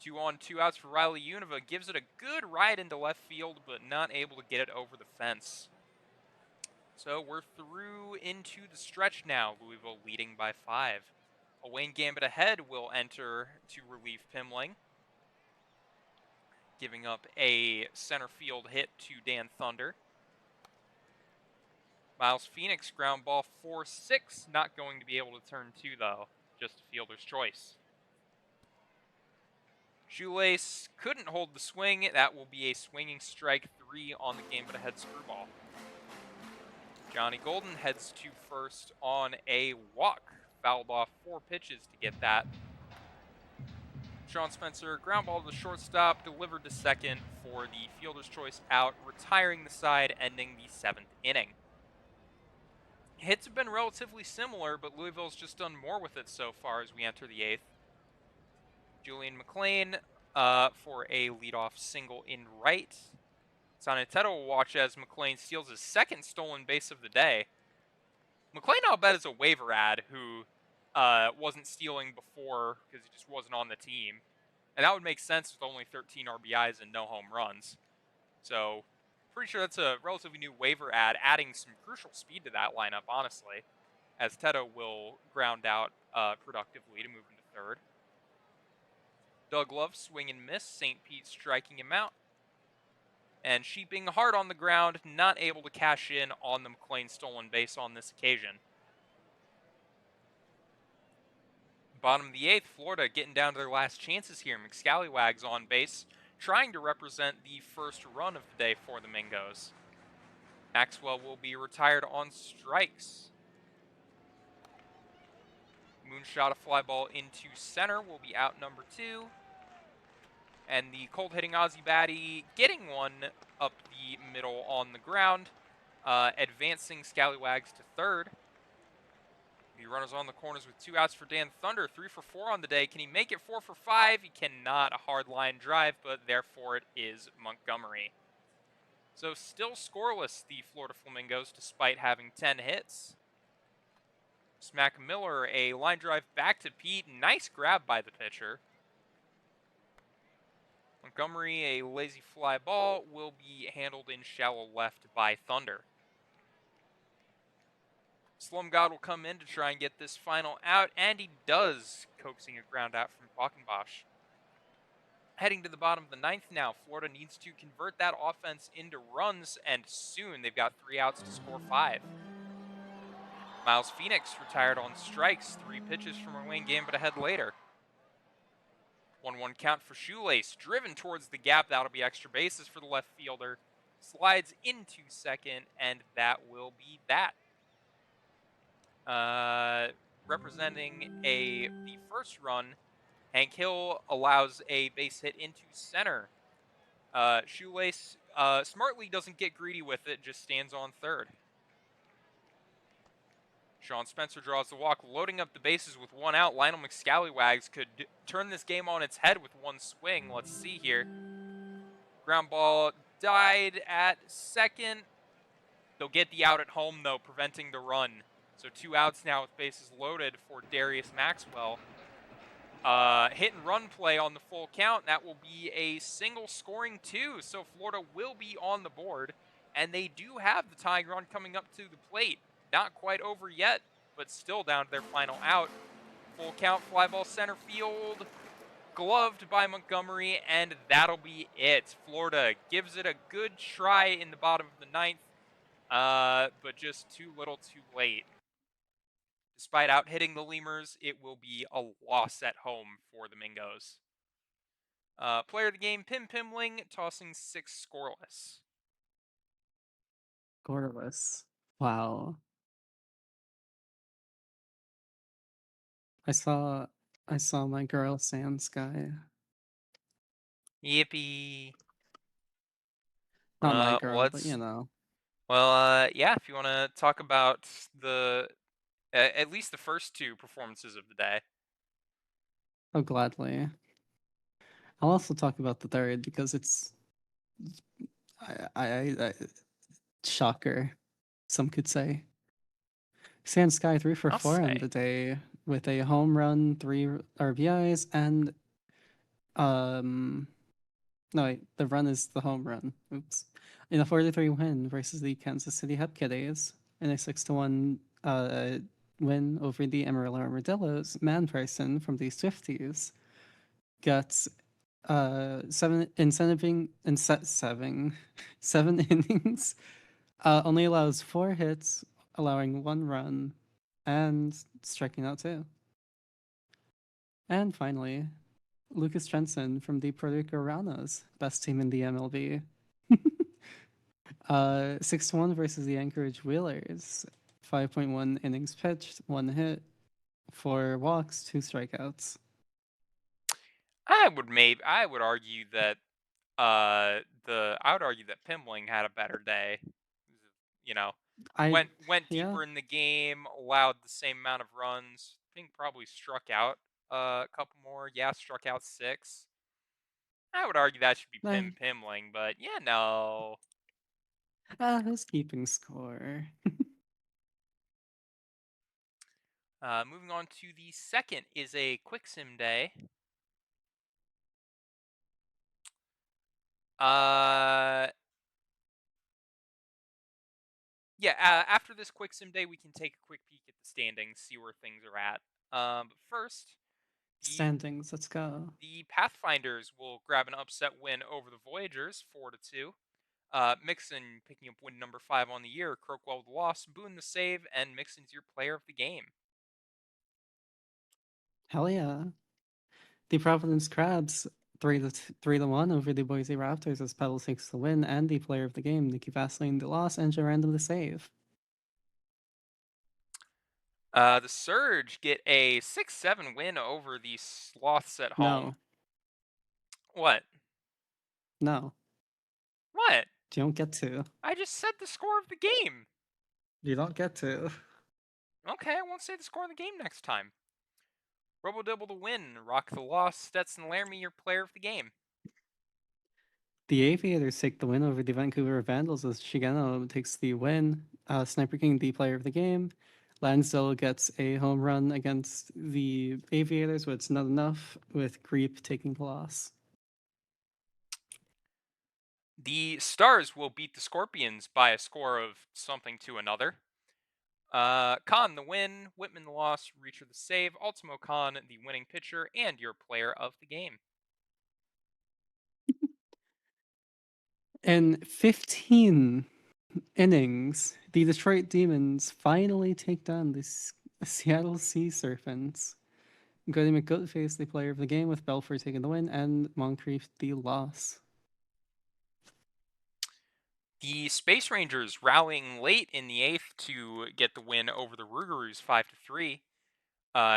2 on, 2 outs for Riley Univa. Gives it a good ride into left field, but not able to get it over the fence. So we're through into the stretch now. Louisville leading by 5. A Wayne Gambit ahead will enter to relieve Pimling, giving up a center field hit to Dan Thunder. Miles Phoenix ground ball 4-6, not going to be able to turn 2 though, just a fielder's choice. Shoelace couldn't hold the swing. That will be a swinging strike 3 on the Gambit ahead screwball. Johnny Golden heads to first on a walk. Fouled off 4 pitches to get that. Sean Spencer, ground ball to the shortstop, delivered to second for the fielder's choice out, retiring the side, ending the 7th inning. Hits have been relatively similar, but Louisville's just done more with it so far as we enter the 8th. Julian McLean for a leadoff single in right. Sanetero will watch as McLean steals his second stolen base of the day. McLean, I'll bet, is a waiver ad who wasn't stealing before because he just wasn't on the team. And that would make sense with only 13 RBIs and no home runs. So, pretty sure that's a relatively new waiver ad, adding some crucial speed to that lineup, honestly, as Teto will ground out productively to move into third. Doug Love swing and miss, St. Pete striking him out. And Sheeping hard on the ground, not able to cash in on the McLean stolen base on this occasion. Bottom of the 8th, Florida getting down to their last chances here. McScallywags on base, trying to represent the first run of the day for the Mingos. Maxwell will be retired on strikes. Moonshot a fly ball into center will be out number 2. And the cold hitting Ozzy Batty getting one up the middle on the ground, advancing Scallywags to third. The runners on the corners with 2 outs for Dan Thunder, 3 for 4 on the day. Can he make it 4 for 5? He cannot. A hard line drive, but therefore it is Montgomery. So still scoreless, the Florida Flamingos, despite having 10 hits. Smack Miller, a line drive back to Pete. Nice grab by the pitcher. Montgomery, a lazy fly ball, will be handled in shallow left by Thunder. Slum God will come in to try and get this final out, and he does, coaxing a ground out from Falkenbosch. Heading to the bottom of the 9th now, Florida needs to convert that offense into runs, and soon they've got 3 outs to score 5. Miles Phoenix retired on strikes, 3 pitches from a Wayne Gambit ahead later. 1-1 count for Shoelace, driven towards the gap. That'll be extra bases for the left fielder. Slides into second, and that will be that. Representing the first run, Hank Hill allows a base hit into center. Shoelace smartly doesn't get greedy with it, just stands on third. Sean Spencer draws the walk, loading up the bases with 1 out. Lionel McScallywags could turn this game on its head with 1 swing. Let's see here. Ground ball died at second. They'll get the out at home, though, preventing the run. So 2 outs now with bases loaded for Darius Maxwell. Hit and run play on the full count. That will be a single scoring 2. So Florida will be on the board. And they do have the tying run coming up to the plate. Not quite over yet, but still down to their final out. Full count, fly ball center field. Gloved by Montgomery, and that'll be it. Florida gives it a good try in the bottom of the 9th, but just too little too late. Despite out hitting the Lemurs, it will be a loss at home for the Mingos. Player of the game, Pim Pimling, tossing 6 scoreless. Scoreless. Wow. I saw my girl Sand Sky. Yippee. Not my girl, but Well, yeah, if you want to talk about at least the first 2 performances of the day. Oh, gladly. I'll also talk about the third because it's I shocker, some could say. Sand Sky 3 for I'll 4 on say. the day with a home run, 3 RBIs, and no wait, the run is the home run. Oops. In a 4-3 win versus the Kansas City Hepkitties in a 6-1 win over the Amarillo Armadillos, Manperson from the Swifties got 7 innings, only allows 4 hits, allowing 1 run, and striking out 2. And finally, Lucas Jensen from the Puerto Rico Raunos, best team in the MLB. 6-1 versus the Anchorage Wheelers. 5.1 innings pitched, 1 hit, 4 walks, 2 strikeouts. I would argue that the I would argue that Pimling had a better day. You know, I went yeah. deeper in the game, allowed the same amount of runs. I think probably struck out a couple more. Yeah, struck out 6. I would argue that should be I, Pimling, but yeah, no. who's keeping score? Moving on to the second is a quick sim day. Uh, yeah. After this quick sim day, we can take a quick peek at the standings, see where things are at. But first, the Standings, let's go. the Pathfinders will grab an upset win over the Voyagers, 4-2. Mixon picking up win number 5 on the year. Crookwell with the loss, Boone the save, and Mixon's your player of the game. Hell yeah. The Providence Crabs 3-1 over the Boise Raptors as Pebble takes the win and the player of the game, Nikki Vaseline the loss and Jarandom the save. The Surge get a 6-7 win over the Sloths at home. No, What? no, What? you don't get to. I just said the score of the game. You don't get to. Okay, I won't say the score of the game next time. Robo Double the win, Rock the loss, Stetson Laramie your player of the game. The Aviators take the win over the Vancouver Vandals as Shigeno takes the win. Sniper King, the player of the game. Lansdale gets a home run against the Aviators, but it's not enough, with Creep taking the loss. The Stars will beat the Scorpions by a score of something to another. Khan the win, Whitman the loss, Reacher the save, Ultimo Khan the winning pitcher, and your player of the game. In 15 innings, the Detroit Demons finally take down the Seattle Sea Serpents. Goody McGoatface, the player of the game, with Belfort taking the win and Moncrief the loss. The Space Rangers rallying late in the 8th to get the win over the Rougarous 5-3.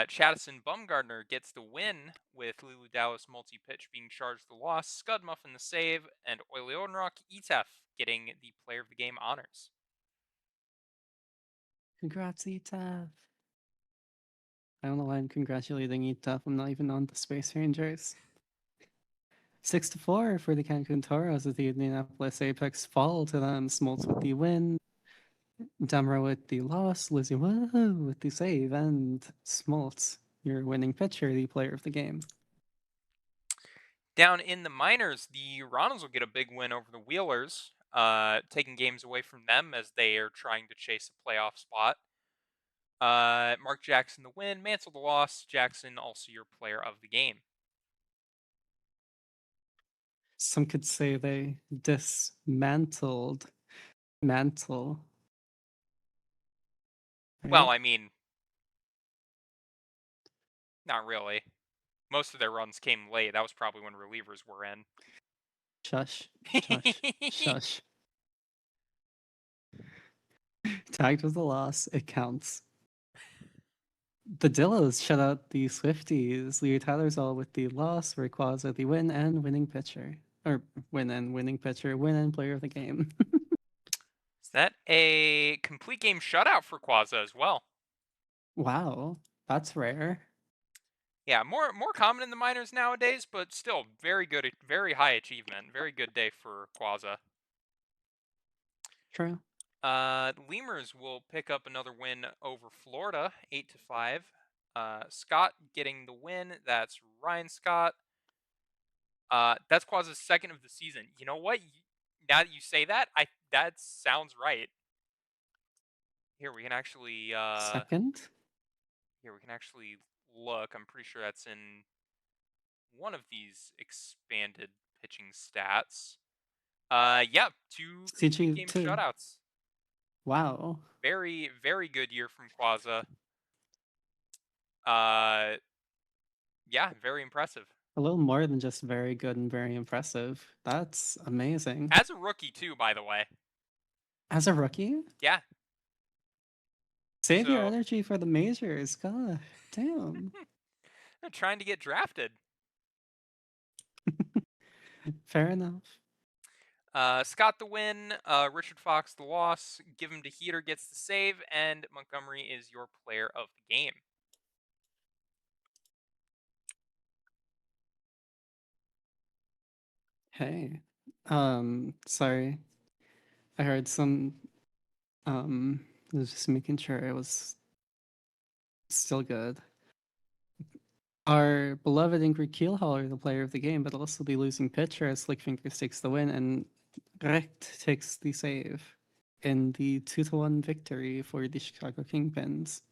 Chattison Bumgardner gets the win with Lulu Dallas multi-pitch being charged the loss, Scud Muffin the save, and Oileonrock Etef getting the player of the game honors. Congrats, Etaf. I don't know why I'm congratulating Etaf. I'm not even on the Space Rangers. 6-4 for the Cancun Toros as the Indianapolis Apex fall to them. Smoltz with the win, Demro with the loss, Lizzie with the save, and Smoltz, your winning pitcher, the player of the game. Down in the minors, the Ronalds will get a big win over the Wheelers, taking games away from them as they are trying to chase a playoff spot. Mark Jackson the win, Mansell the loss, Jackson also your player of the game. Some could say they dismantled Mantle, Well, right? I mean, not really. Most of their runs came late. That was probably when relievers were in. Shush, shush, shush. Tagged with a loss, it counts. The Dillos shut out the Swifties. Leo Tyler's all with the loss, Rayquaza the win and winning pitcher. Or win and winning pitcher, win and player of the game. Is that a complete game shutout for Quaza as well? Wow, that's rare. Yeah, more common in the minors nowadays, but still very good, very high achievement. Very good day for Quaza. True. Lemurs will pick up another win over Florida, 8-5. Scott getting the win. That's Ryan Scott. That's Quaza's second of the season. You know what? Now that you say that, that sounds right. Here we can actually Second? look. I'm pretty sure that's in one of these expanded pitching stats. Yeah, two complete game CG2. shutouts. Wow. Very, very good year from Quaza. Uh, yeah, very impressive. A little more than just very good and very impressive. That's amazing. As a rookie too, by the way. As a rookie? Yeah. Save your So energy for the majors. God damn. trying to get drafted. Fair enough. Scott the win, Richard Fox the loss, Give him to Heater gets the save, and Montgomery is your player of the game. Hey. Sorry. I heard some I was just making sure it was still good. Our beloved Ingrid Keelhaller, the player of the game, but also the losing pitcher as Slickfingers takes the win and Recht takes the save in the 2-1 victory for the Chicago Kingpins.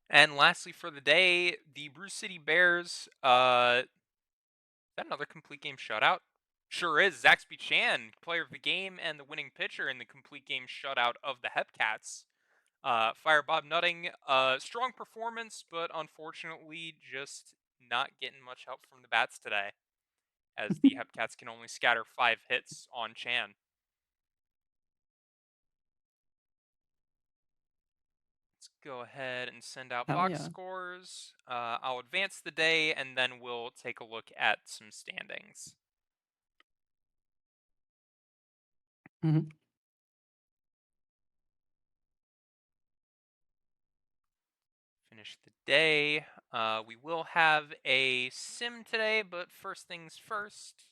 And lastly for the day, the Bruce City Bears, is that another complete game shutout? Sure is. Zaxby Chan, player of the game and the winning pitcher in the complete game shutout of the Hepcats. Fire Bob Nutting, strong performance, but unfortunately just not getting much help from the bats today, as the Hepcats can only scatter 5 hits on Chan. Let's go ahead and send out Hell box yeah. scores. I'll advance the day, and then we'll take a look at some standings. Mhm. Finish the day. We will have a sim today, but first things first.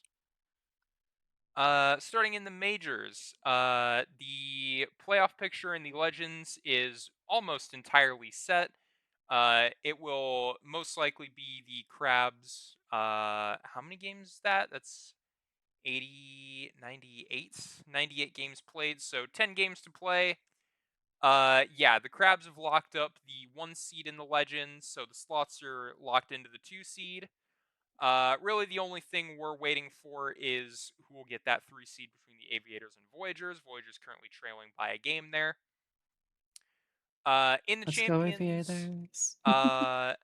Starting in the majors, the playoff picture in the Legends is almost entirely set. It will most likely be the Crabs. How many games is that? That's 80, 98, 98 games played, so 10 games to play. Yeah, the Crabs have locked up the 1 seed in the Legends, so the slots are locked into the 2 seed. Really, the only thing we're waiting for is who will get that 3 seed between the Aviators and Voyagers. Voyagers currently trailing by a game there. In the Let's go Champions, Aviators. uh,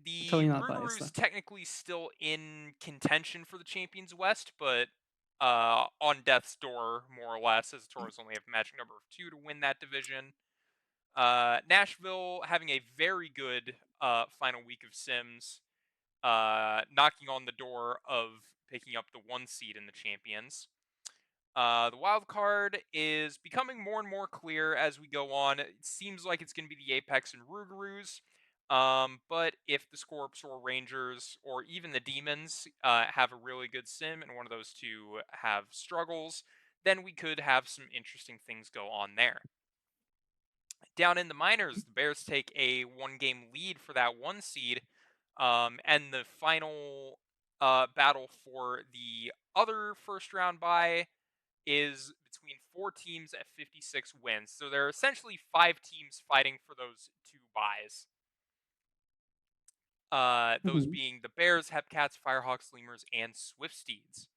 the Totally not biased though. Rougarous technically still in contention for the Champions West, but on death's door, more or less, as the Toros only have a magic number of 2 to win that division. Nashville having a very good final week of Sims, knocking on the door of picking up the 1 seed in the Champions. The wild card is becoming more and more clear as we go on. It seems like it's going to be the Apex and Rougarous. But if the Scorps or Rangers or even the Demons have a really good sim and one of those two have struggles, then we could have some interesting things go on there. Down in the minors, the Bears take a 1-game lead for that 1 seed. And the final battle for the other first round bye is between 4 teams at 56 wins. So there are essentially 5 teams fighting for those 2 byes. Those Mhm. being the Bears, Hepcats, Firehawks, Lemurs, and Swiftsteeds.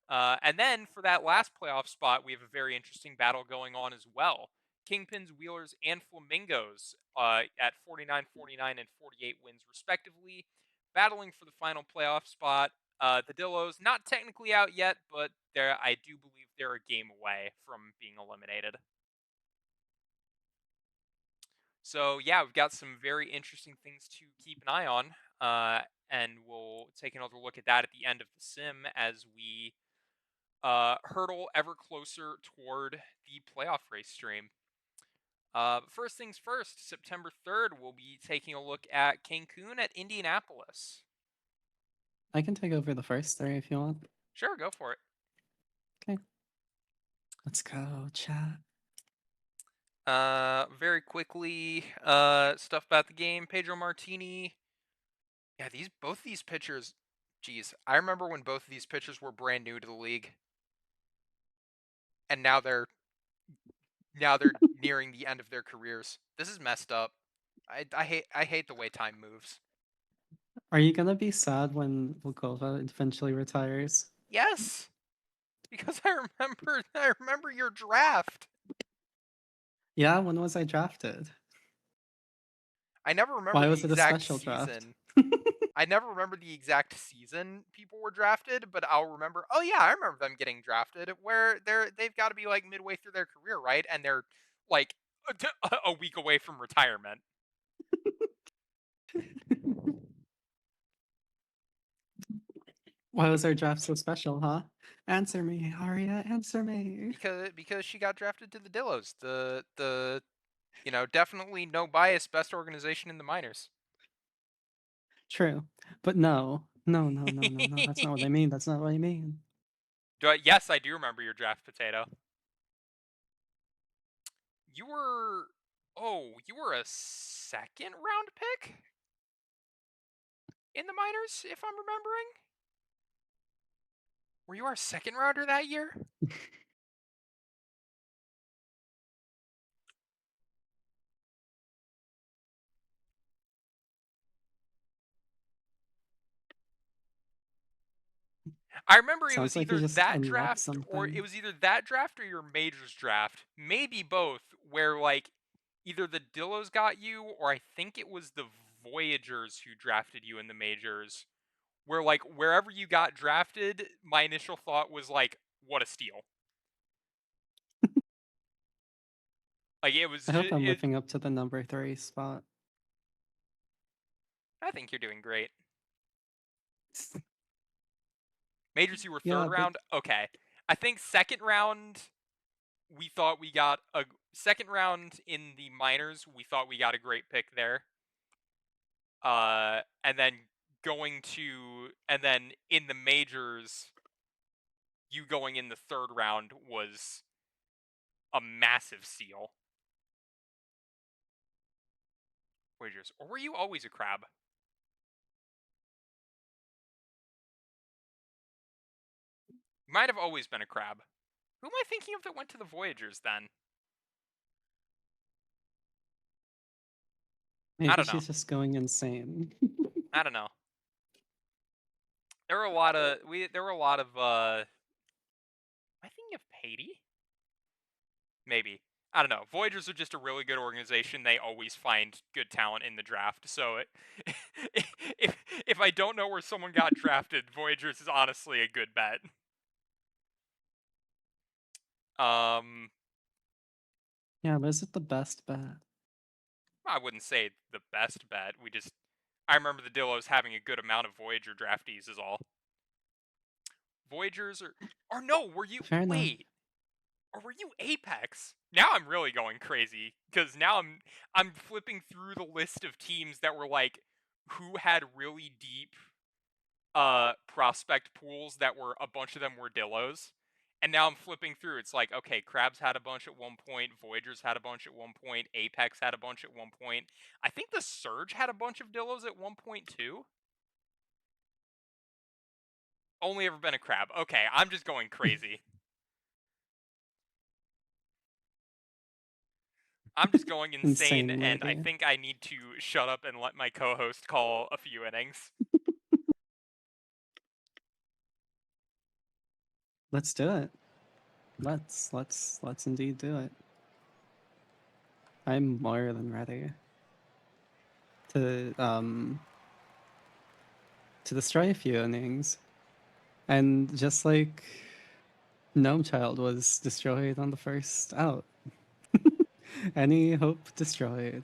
And then for that last playoff spot, we have a very interesting battle going on as well. Kingpins, Wheelers, and Flamingos at 49, 49, and 48 wins respectively, battling for the final playoff spot. The Dillos, not technically out yet, but I do believe they're a game away from being eliminated. So yeah, we've got some very interesting things to keep an eye on, and we'll take another look at that at the end of the sim as we hurdle ever closer toward the playoff race stream. But first things first, September 3rd, we'll be taking a look at Cancun at Indianapolis. I can take over the first three if you want. Sure, go for it. Okay. Let's go, chat. Very quickly, stuff about the game. Pedro Martini. Yeah, both these pitchers. Geez, I remember when both of these pitchers were brand new to the league, and now they're nearing the end of their careers. This is messed up. I hate the way time moves. Are you gonna be sad when Volkova eventually retires? Yes, because I remember your draft. Yeah, when was I drafted? I never remember Why the was it a exact special draft? season. I never remember the exact season people were drafted, but I'll remember. Oh yeah, I remember them getting drafted. Where they've got to be like midway through their career, right? And they're like a week away from retirement. Why was our draft so special, huh? Answer me, Aria, answer me. Because she got drafted to the Dillos, the definitely no bias best organization in the minors. True. But no. No, no, no, no, no. That's not what I mean. That's not what I mean. Yes, I do remember your draft potato. You were you were a second round pick in the minors, if I'm remembering. Were you our second rounder that year? I remember it Sounds was like you either just that unlocked draft or something. your majors draft, maybe both, where like either the Dillos got you or I think it was the Voyagers who drafted you in the majors. Where like wherever you got drafted, my initial thought was like, what a steal. Like it was I hope just I'm it. living up to the number 3 spot. I think you're doing great. Majors, you were third Yeah, but round. Okay, I think second round we thought we got a second round in the minors. We thought we got a great pick there. And then and then in the majors, you going in the third round was a massive steal. Voyagers, or were you always a crab? You might have always been a crab. Who am I thinking of that went to the Voyagers then? I maybe don't know. she's just going insane. I don't know. There were a lot of there were a lot of am I thinking of Haiti? Maybe. I don't know. Voyagers are just a really good organization. They always find good talent in the draft. So if I don't know where someone got drafted, Voyagers is honestly a good bet. Um Yeah, but is it the best bet? I wouldn't say the best bet. I remember the Dillos having a good amount of Voyager draftees is all. Voyagers or no, were you Fair enough. wait, or were you Apex? Now I'm really going crazy because now I'm flipping through the list of teams that were like who had really deep prospect pools that were a bunch of them were Dillos. And now I'm flipping through. It's like, okay, Crabs had a bunch at one point, Voyagers had a bunch at one point, Apex had a bunch at one point. I think the Surge had a bunch of Dillos at one point too. Only ever been a Crab. Okay, I'm just going crazy. I'm just going insane, Insane and I lady. think I need to shut up and let my co-host call a few innings. Let's do it. Let's indeed do it. I'm more than ready to destroy a few innings. And just like Gnome Child was destroyed on the first out. Any hope destroyed.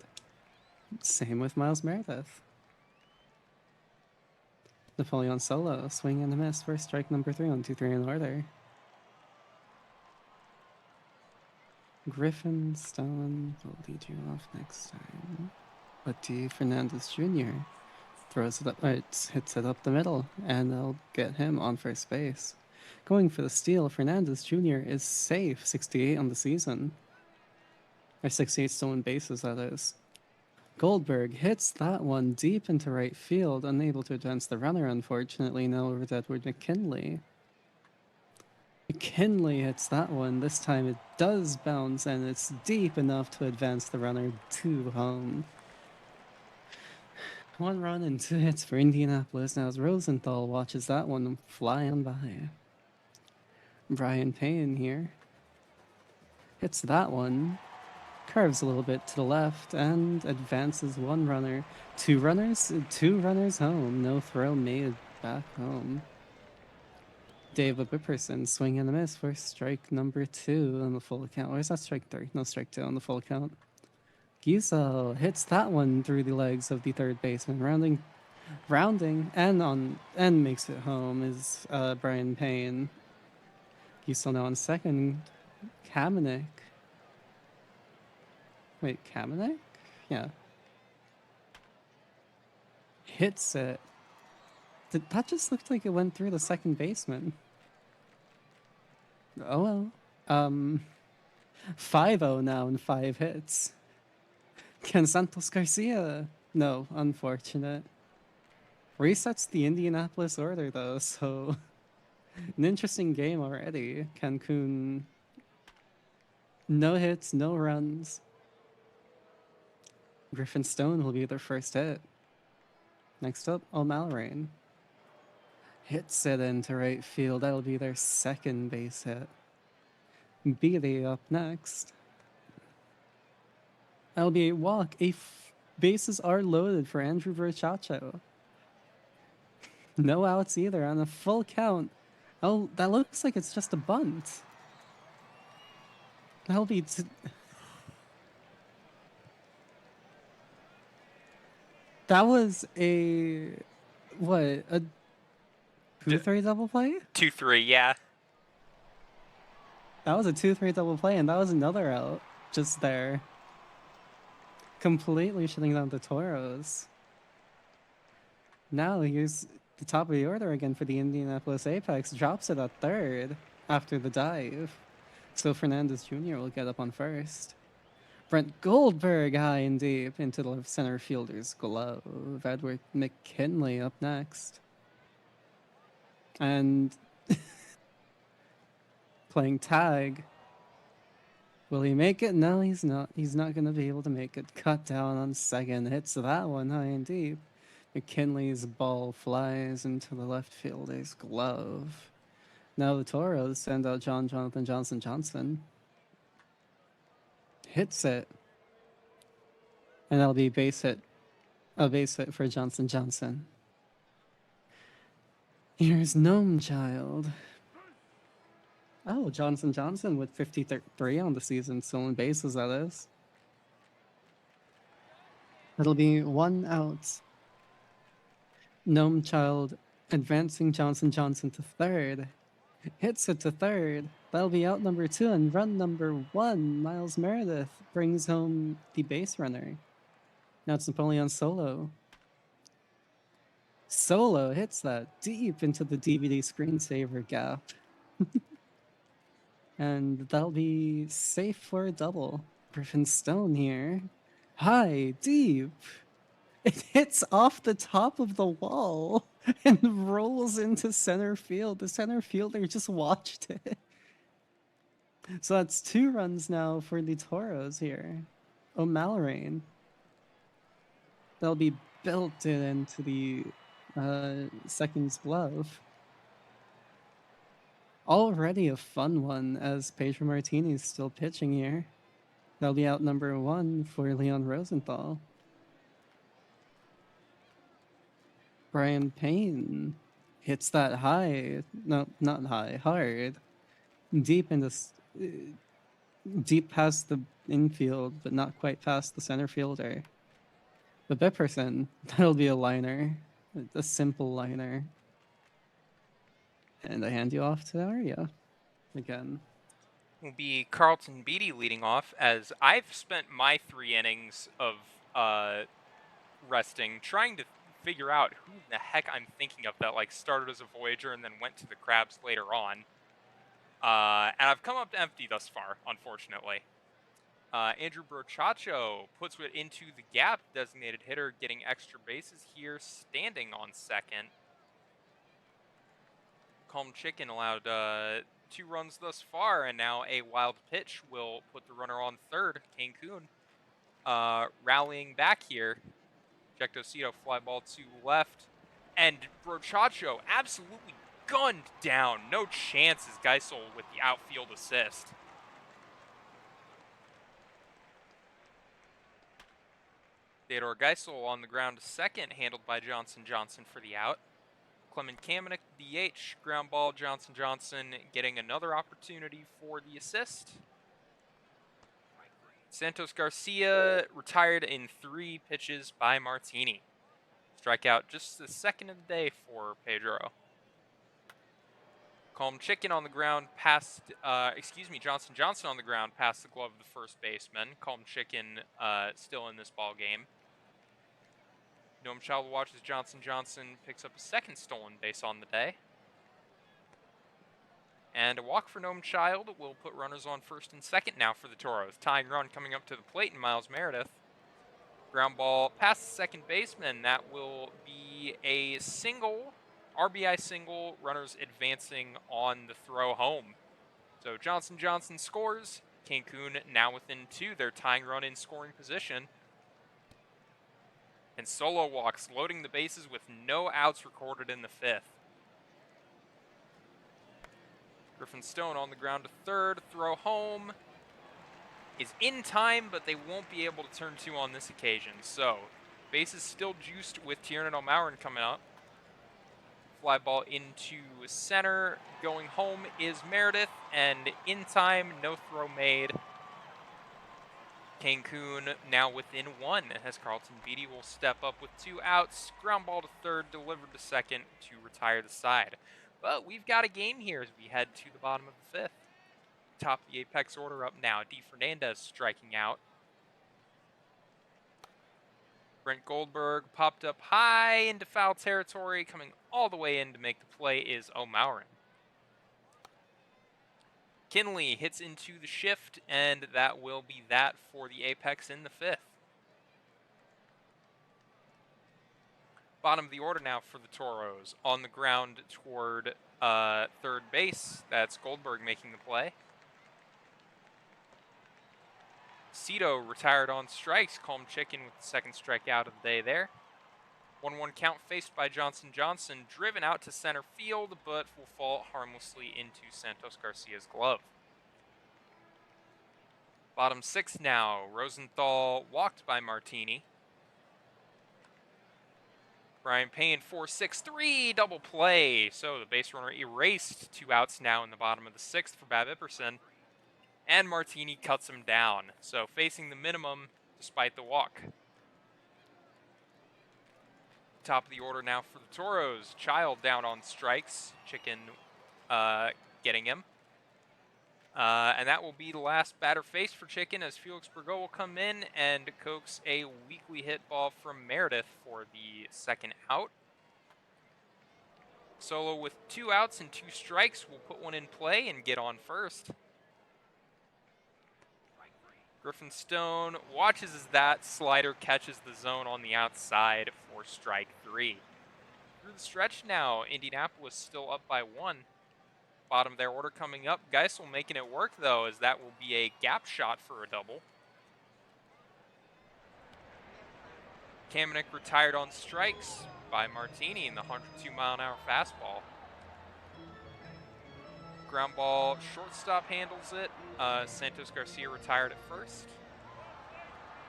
Same with Miles Meredith. Napoleon Solo, swing and a miss for strike number 3 on 2-3 in order. Griffin Stone will lead you off next time. But D. Fernandez Jr. throws it up, hits it up the middle, and they'll get him on first base. Going for the steal, Fernandez Jr. is safe, 68 on the season. Or 68 stolen bases, that is. Goldberg hits that one deep into right field, unable to advance the runner, unfortunately, now over to Edward McKinley. McKinley hits that one. This time it does bounce, and it's deep enough to advance the runner to home. 1 run and 2 hits for Indianapolis. Now as Rosenthal watches that one fly on by. Brian Payne here hits that one, curves a little bit to the left, and advances 1 runner. 2 runners home. No throw made back home. David Bipperson swing and a miss for strike number 2 on the full account. Or is that strike 3? No, strike 2 on the full account. Giesel hits that one through the legs of the third baseman, rounding Rounding and makes it home is Brian Payne. He's still now on second. Kamenik. Wait, Kamenik? Yeah. Hits it. That just looked like it went through the second baseman. Oh well. 5-0 now in 5 hits. Can Santos Garcia? No, unfortunate. Resets the Indianapolis order though, so an interesting game already. Cancun, no hits, no runs. Griffin Stone will be their first hit. Next up, O'Malrain. Hits it into right field. That'll be their second base hit. Beatty up next. That'll be a walk. Bases are loaded for Andrew Verchacho. No outs either on a full count. Oh, that looks like it's just a bunt. That'll be. That was a. What? A 2-3 double play? 2-3, yeah. That was a 2-3 double play, and that was another out just there. Completely shutting down the Toros. Now here's the top of the order again for the Indianapolis Apex. Drops it at third after the dive. So Fernandez Jr. will get up on first. Brent Goldberg high and deep into the left center fielder's glove. Edward McKinley up next. And playing tag. Will he make it? No, he's not. He's not going to be able to make it. Cut down on second. Hits that one high and deep. McKinley's ball flies into the left fielder's glove. Now the Toros send out Jonathan Johnson. Hits it. And that'll be a base hit for Johnson. Here's Gnome Child. Oh, Johnson with 53 on the season, stolen bases, that is. That'll be 1 out. Gnome Child advancing Johnson to third. Hits it to third. That'll be out number 2, and run number 1. Miles Meredith brings home the base runner. Now it's Napoleon Solo. Solo hits that deep into the DVD screensaver gap. And that'll be safe for a double. Griffin Stone here. High, deep. It hits off the top of the wall and rolls into center field. The center fielder just watched it. So that's 2 runs now for the Toros here. O'Malrain. That'll be built into the second's glove. Already a fun one as Pedro Martinez still pitching here. That'll be out number 1 for Leon Rosenthal. Brian Payne hits that high. No, not high, hard. Deep in this, deep past the infield, but not quite past the center fielder. The Bipperson, that'll be a liner. A simple liner. And I hand you off to Aria again. Will be Carlton Beatty leading off, as I've spent my 3 innings of resting trying to figure out who the heck I'm thinking of that like started as a Voyager and then went to the Crabs later on. And I've come up empty thus far, unfortunately. Andrew Brochacho puts it into the gap. Designated hitter getting extra bases here, standing on second. Calm Chicken allowed 2 runs thus far, and now a wild pitch will put the runner on third. Cancun rallying back here. Jectocito fly ball to left, and Brochacho absolutely gunned down. No chances, Geisel with the outfield assist. Theodore Geisel on the ground to second, handled by Johnson for the out. Clement Kamenik, DH, ground ball, Johnson getting another opportunity for the assist. Santos Garcia retired in 3 pitches by Martini. Strikeout just the second of the day for Pedro. Calm Chicken on the ground past, Johnson on the ground past the glove of the first baseman. Calm Chicken still in this ball game. Noam Child watches Johnson picks up a second stolen base on the day. And a walk for Noam Child will put runners on first and second now for the Toros. Tying run coming up to the plate in Miles Meredith. Ground ball past the second baseman. That will be a single, RBI single, runners advancing on the throw home. So Johnson scores. Cancun now within 2. They're tying run in scoring position. And Solo walks, loading the bases with no outs recorded in the 5th. Griffin Stone on the ground to third. Throw home is in time, but they won't be able to turn 2 on this occasion. So, bases still juiced with Tiernan O'Maurin coming up. Fly ball into center. Going home is Meredith, and in time, no throw made. Cancun now within 1 as Carlton Beatty will step up with 2 outs. Ground ball to third, delivered to second to retire the side. But we've got a game here as we head to the bottom of the 5th. Top of the apex order up now. D. Fernandez striking out. Brent Goldberg popped up high into foul territory. Coming all the way in to make the play is O'Maurin. Kinley hits into the shift, and that will be that for the apex in the 5th. Bottom of the order now for the Toros. On the ground toward third base. That's Goldberg making the play. Cito retired on strikes. Calm Chicken with the second strikeout of the day there. 1-1 count faced by Johnson. Driven out to center field, but will fall harmlessly into Santos Garcia's glove. Bottom 6 now. Rosenthal walked by Martini. Brian Payne 4-6-3 double play. So the base runner erased. 2 outs now in the bottom of the 6th for Bab Ipperson. And Martini cuts him down. So facing the minimum despite the walk. Top of the order now for the Toros. Child down on strikes. Chicken getting him. And that will be the last batter faced for Chicken as Felix Burgo will come in and coax a weakly hit ball from Meredith for the second out. Solo with 2 outs and 2 strikes will put one in play and get on first. Griffin Stone watches as that slider catches the zone on the outside for strike 3. Through the stretch now, Indianapolis still up by 1. Bottom of their order coming up. Geisel making it work, though, as that will be a gap shot for a double. Kamenik retired on strikes by Martini in the 102-mile-an-hour fastball. Ground ball, shortstop handles it. Santos Garcia retired at first.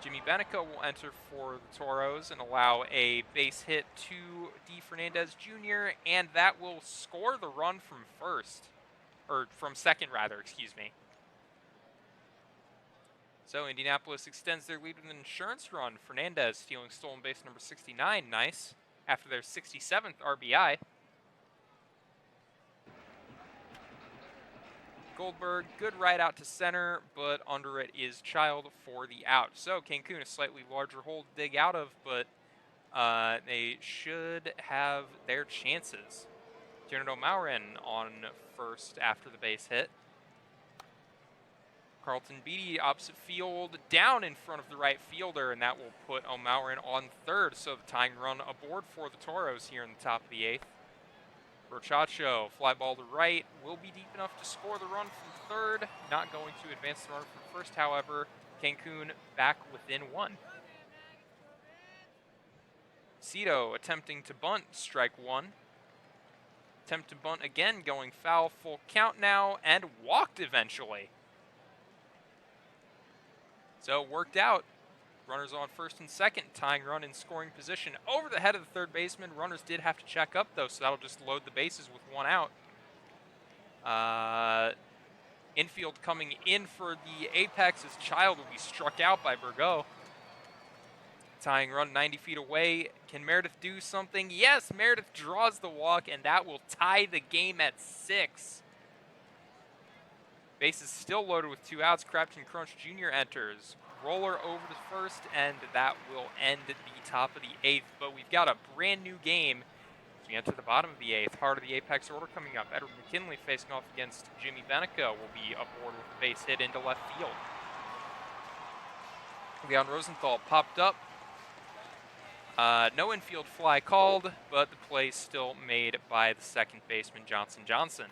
Jimmy Benica will enter for the Toros and allow a base hit to D. Fernandez Jr., and that will score the run from first. Or from second, rather, excuse me. So Indianapolis extends their lead with an insurance run. Fernandez stealing stolen base number 69, nice, after their 67th RBI. Goldberg, good right out to center, but under it is Child for the out. So Cancun, a slightly larger hole to dig out of, but they should have their chances. Tiernan O'Maurin on first after the base hit. Carlton Beatty opposite field, down in front of the right fielder, and that will put O'Maurin on third. So the tying run aboard for the Toros here in the top of the 8th. Rochacho, fly ball to right, will be deep enough to score the run from third. Not going to advance the run from first, however. Cancun back within 1. Cito attempting to bunt, strike 1. Attempt to bunt again, going foul, full count now, and walked eventually. So it worked out. Runners on first and second, tying run in scoring position over the head of the third baseman. Runners did have to check up, though, so that'll just load the bases with 1 out. Infield coming in for the apex as Child will be struck out by Burgo. Tying run 90 feet away. Can Meredith do something? Yes, Meredith draws the walk, and that will tie the game at 6. Bases still loaded with 2 outs. Crabtree Crunch Jr. enters. Roller over to first, and that will end the top of the 8th. But we've got a brand new game as we enter the bottom of the 8th. Heart of the Apex order coming up. Edward McKinley facing off against Jimmy Benica will be aboard with a base hit into left field. Leon Rosenthal popped up. No infield fly called, but the play still made by the second baseman, Johnson Johnson.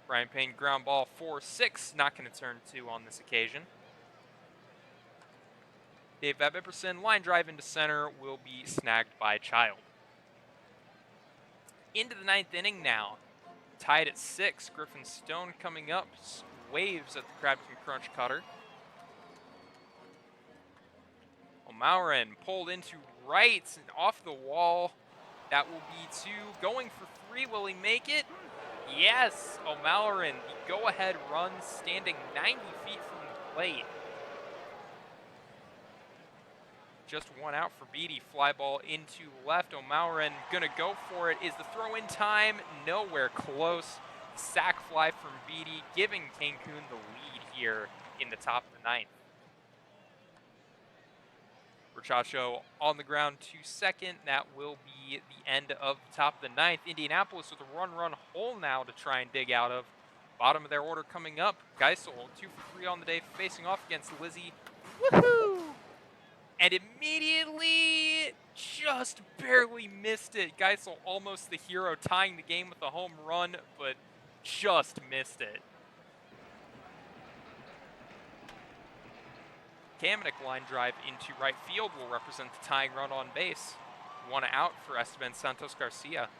Brian Payne ground ball 4-6, not going to turn 2 on this occasion. Dave Epperson line drive into center will be snagged by Child. Into the 9th inning now. Tied at 6. Griffin Stone coming up, waves at the Crabtree Crunch cutter. O'Maurin pulled into right and off the wall. That will be 2. Going for 3. Will he make it? Yes, O'Maurin, the go-ahead run, standing 90 feet from the plate. Just 1 out for Beatty. Fly ball into left. O'Maurin gonna go for it. Is the throw in time? Nowhere close. Sack fly from Beatty, giving Cancun the lead here in the top of the 9th. Rachacho on the ground to second. That will be the end of the top of the 9th. Indianapolis with a run hole now to try and dig out of. Bottom of their order coming up. Geisel 2 for 3 on the day, facing off against Lizzie. Woohoo! And immediately just barely missed it. Geisel almost the hero, tying the game with a home run, but just missed it. Kamenik line drive into right field will represent the tying run on base. 1 out for Esteban Santos Garcia.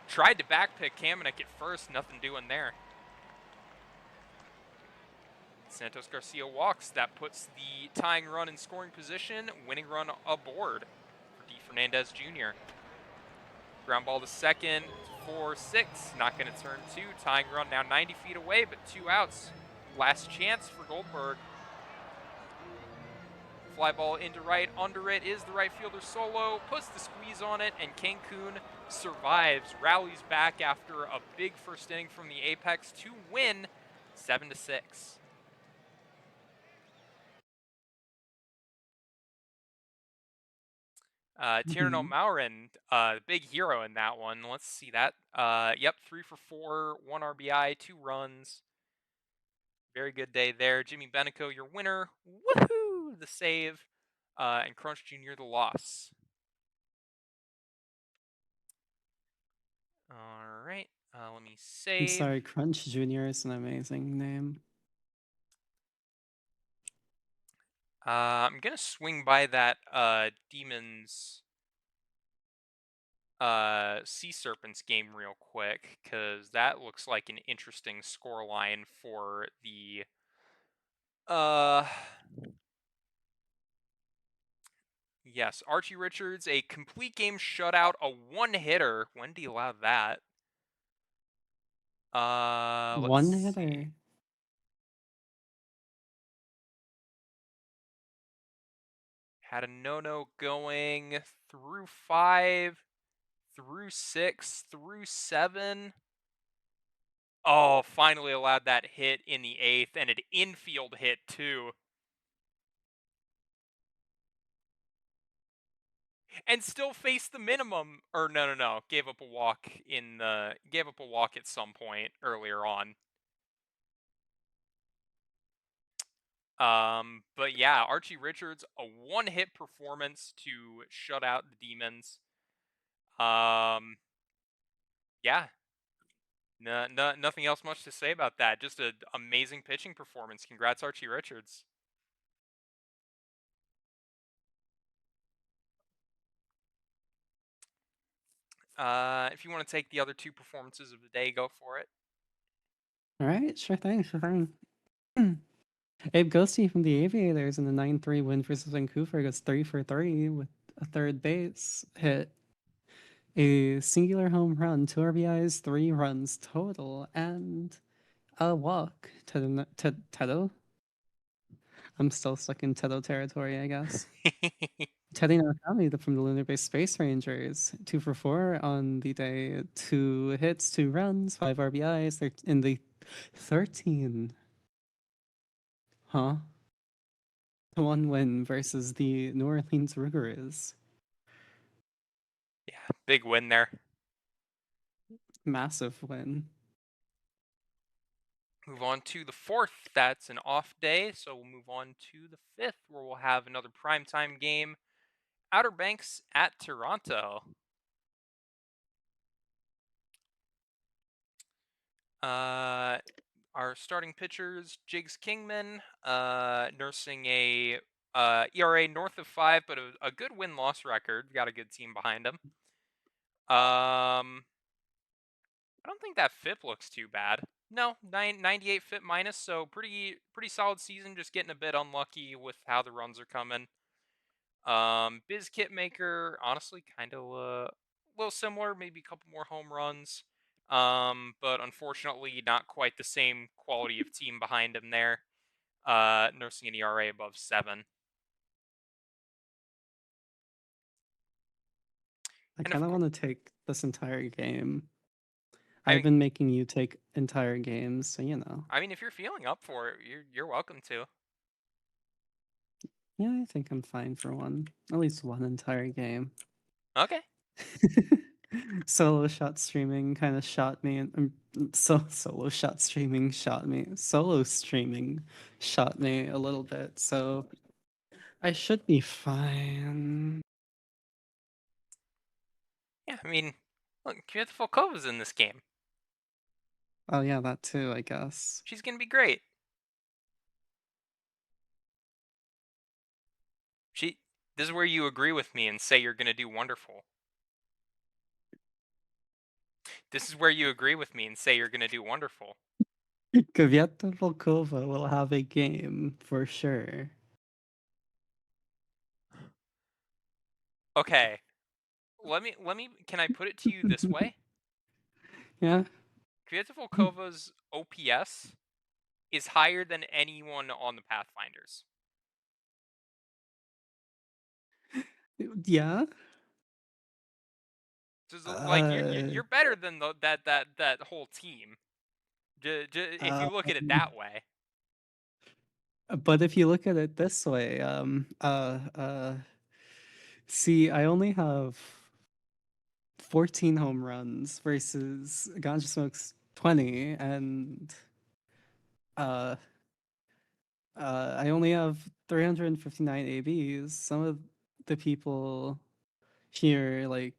Tried to backpick Kamenik at first, nothing doing there. Santos Garcia walks. That puts the tying run in scoring position. Winning run aboard for D. Fernandez Jr. Ground ball to second, 4-6. Not going to turn 2. Tying run now 90 feet away, but 2 outs. Last chance for Goldberg. Fly ball into right, under it is the right fielder Solo, puts the squeeze on it, and Cancun survives, rallies back after a big first inning from the Apex to win 7-6. Tiernan O'Maurin, big hero in that one. Let's see that. Yep, 3 for 4, 1 RBI, 2 runs. Very good day there. Jimmy Benico, your winner. Woohoo! The save. And Crunch Jr. the loss. All right. Let me I'm save. sorry, Crunch Jr. is an amazing name. I'm going to swing by that Demons Sea Serpents game real quick, because that looks like an interesting scoreline for the yes, Archie Richards, a complete game shutout, a 1-hitter. When do you allow that? Let's One see. hitter. Had a no-no going through 5, through 6, through 7. Oh, finally allowed that hit in the 8th, and an infield hit too. And still faced the minimum, or no, gave up a walk at some point earlier on. But yeah, Archie Richards, a 1-hit performance to shut out the Demons. Yeah. Nothing else much to say about that. Just an amazing pitching performance. Congrats, Archie Richards. If you want to take the other 2 performances of the day, go for it. All right, sure thing, sure thing. Abe Ghosty from the Aviators in the 9-3 win versus Vancouver goes 3 for 3 with a third base hit, a singular home run, 2 RBIs, 3 runs total, and a walk to Tedo. I'm still stuck in Teto territory, I guess. Teddy Nakami from the Lunar Base Space Rangers, 2 for 4 on the day, 2 hits, 2 runs, 5 RBIs. They're in the 13, huh? To 1 win versus the New Orleans Rougarous. Yeah, big win there. Massive win. Move on to the 4th. That's an off day, so we'll move on to the 5th, where we'll have another primetime game. Outer Banks at Toronto. Our starting pitchers, Jigs Kingman, nursing a ERA north of 5, but a good win-loss record. Got a good team behind him. I don't think that FIP looks too bad. No, 98 FIP minus, so pretty solid season. Just getting a bit unlucky with how the runs are coming. Biz Kitmaker, honestly, kind of a little similar, maybe a couple more home runs. But unfortunately, not quite the same quality of team behind him there. Nursing an ERA above 7. I And kind of of course, want to take this entire game. I I've mean, been making you take entire games, so you know. if you're feeling up for it, you're welcome to. Yeah, I think I'm fine for one. At least one entire game. Okay. Solo shot streaming kind of shot me, and solo shot streaming shot me. Solo streaming shot me a little bit, so I should be fine. Yeah, look, Kvyatkova's in this game. Oh yeah, that too, I guess. She's gonna be great. She. This is where you agree with me and say you're gonna do wonderful. This is where you agree with me and say you're gonna do wonderful. Kvyat Volkova will have a game for sure. Okay. Let me. Can I put it to you this way? Yeah. Kvyatkova's OPS is higher than anyone on the Pathfinders. Yeah. So, like Uh, you're better than that whole team. If uh, you look at it that way. but if you look at it this way, see, I only have 14 home runs versus Ganja Smoke's 20, and uh, I only have 359 ABs. Some of the people here, like,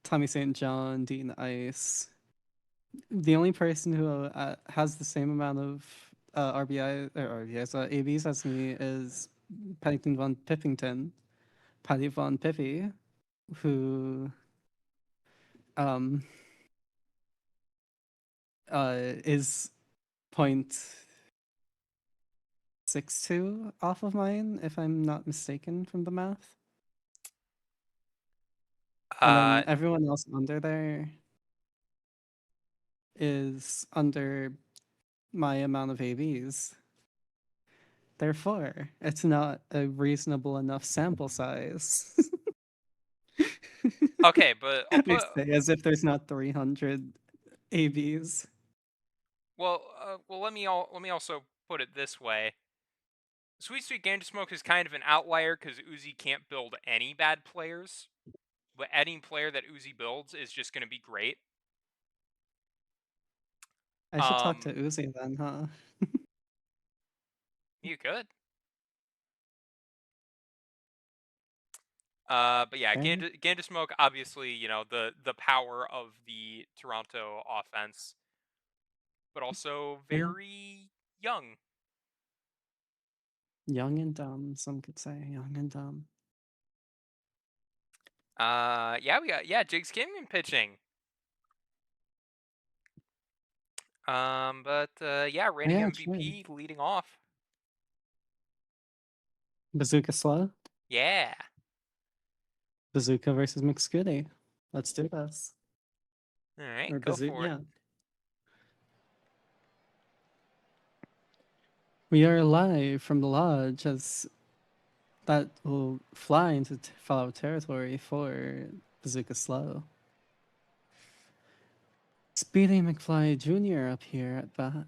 Tommy St. John, Dean Ice, the only person who has the same amount of RBI or RBIs, ABs as me is Paddington Von Pippington, Paddy Von Pippy, who um is 0.62 off of mine, if I'm not mistaken from the math. And Uh, then everyone else under there is under my amount of ABs. Therefore, it's not a reasonable enough sample size. okay, but I'll I put. say as if there's not 300 ABs. Well. Let me also put it this way. Sweet Sweet Ganja Smoke is kind of an outlier because Uzi can't build any bad players, but any player that Uzi builds is just going to be great. I should talk to Um, Uzi then, huh? you could. But yeah, Fair, Ganja Smoke, obviously, the power of the Toronto offense, but also fair. very young. Young and dumb, some could say. Young and dumb. Yeah, Jigs Kingman pitching. But yeah, Oh, reigning yeah, true. MVP leading off. Bazooka Slow? Yeah. Bazooka versus McScooty. Let's do this. All right, Or go Bazooka, for it. yeah. We are live from the lodge as that will fly into Fallout territory for Bazooka Slow. Speedy McFly Jr. up here at bat.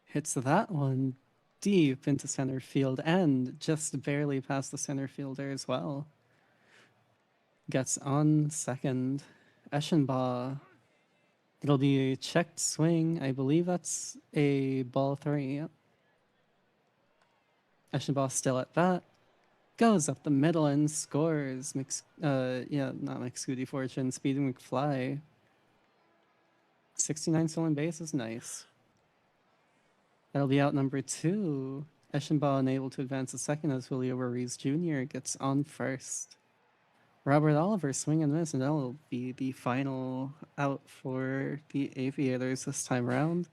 Hits that one deep into center field and just barely past the center fielder as well. Gets on second. Eschenbaugh. It'll be a checked swing. I believe that's a ball three. Yep. Eschenbaugh still at bat. Goes up the middle and scores. Not McScooty Fortune. Speedy McFly. 69 stolen bases. Nice. That'll be out number two. Eschenbaugh unable to advance to second as Julio Ruiz Jr. gets on first. Robert Oliver swing and miss, and that'll be the final out for the Aviators this time around.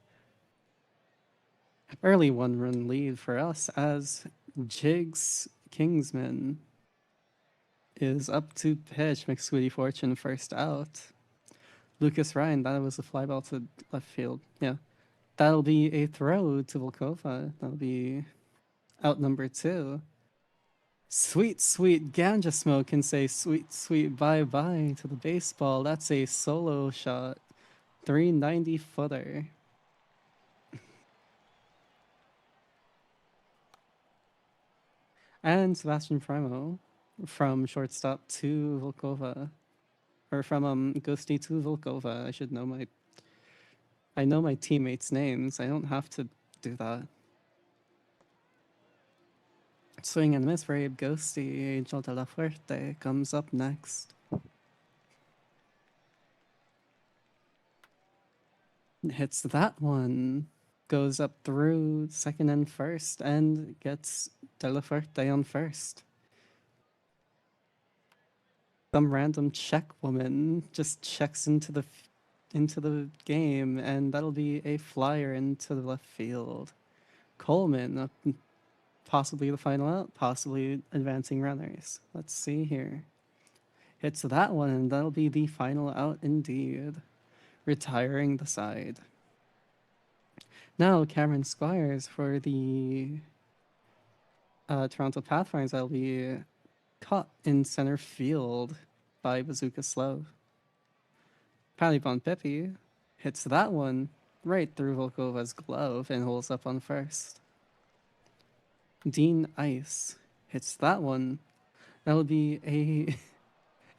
Early 1-run lead for us as Jigs Kingsman is up to pitch. McSweetie Fortune first out. Lucas Ryan, that was a fly ball to left field. Yeah. That'll be a throw to Volkova. That'll be out number two. Sweet, sweet ganja smoke can say sweet, sweet bye-bye to the baseball. That's a solo shot. 390 footer. And Sebastian Primo from shortstop to Volkova. Or from Ghosty to Volkova. I know my teammates' names. I don't have to do that. Swing and miss for Abe Ghosty. Angel de la Fuerte comes up next. Hits that one. Goes up through second and first and gets de la Fuerte on first. Some random Czech woman just checks into the game, and that'll be a flyer into the left field. Coleman, possibly the final out, possibly advancing runners. Let's see here. Hits that one, and that'll be the final out indeed. Retiring the side. Now Cameron Squires for the Toronto Pathfinders. That'll be caught in center field by Bazooka Slow. Patty Von Pepe hits that one right through Volkova's glove and holds up on first. Dean Ice hits that one. That'll be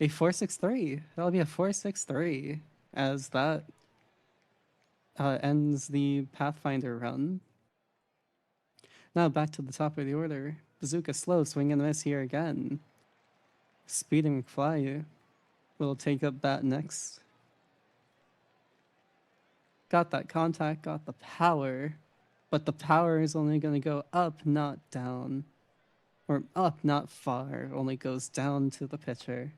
a 4-6-3. That'll be a 4-6-3 as that ends the Pathfinder run. Now back to the top of the order. Bazooka Slow swing and miss here again. Speeding McFly will take up bat next. Got that contact, got the power, but the power is only going to go up, not down. Or up, not far, only goes down to the pitcher.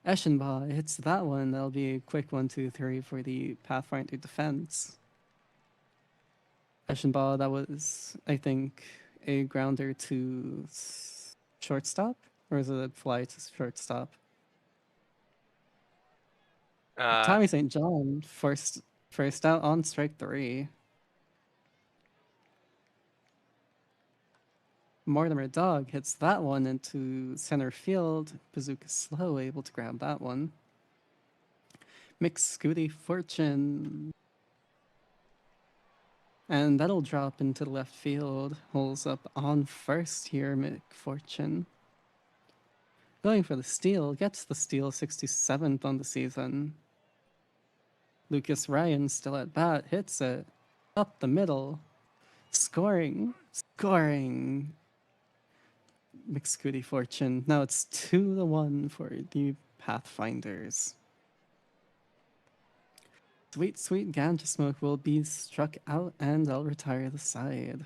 Eschenbaugh hits that one. That'll be a quick 1-2-3 for the Pathfinder defense. Eschenbaugh, that was, I think, a grounder to shortstop? Or is it a fly to shortstop? Tommy St. John, first out on strike 3. Mortimer Dog hits that one into center field. Bazooka Slow able to grab that one. McScooty Fortune. And that'll drop into the left field. Holds up on first here, McFortune. Going for the steal. Gets the steal, 67th on the season. Lucas Ryan still at bat. Hits it. Up the middle. Scoring. McScooty Fortune. Now it's 2-1 for the Pathfinders. Sweet, sweet ganja smoke will be struck out, and I'll retire the side.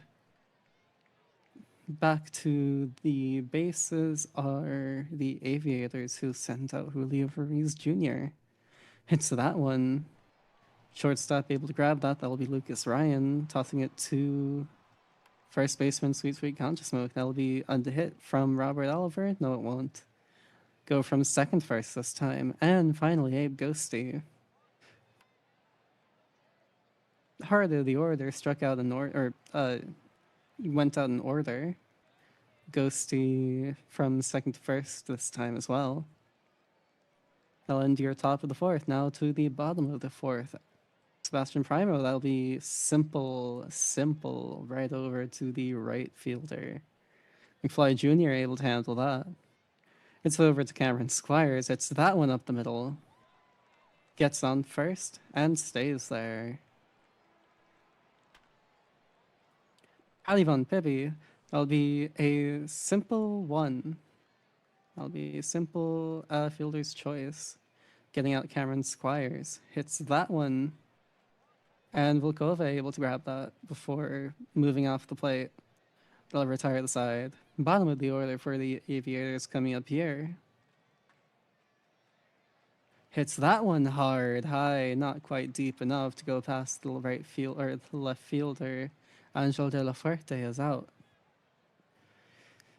Back to the bases are the Aviators who sent out Julio Ruiz Jr. Hits that one. Shortstop able to grab that. That'll be Lucas Ryan, tossing it to first baseman, Sweet Sweet Ganja Smoke. That'll be a hit from Robert Oliver. No, it won't. Go from second first this time. And finally, Abe Ghosty. Heart of the Order struck out in order, or went out in order. Ghosty from second to first this time as well. That'll end your top of the fourth. Now to the bottom of the fourth. Sebastian Primo, that'll be simple, simple, right over to the right fielder. McFly Jr. able to handle that. It's over to Cameron Squires. It's that one up the middle. Gets on first and stays there. Ali Von Pippi, that'll be a simple one. That'll be a simple fielder's choice. Getting out Cameron Squires. Hits that one. And Volkova able to grab that before moving off the plate. They'll retire the side. Bottom of the order for the Aviators coming up here. Hits that one hard, high, not quite deep enough to go past the right field or the left fielder. Angel de la Fuerte is out.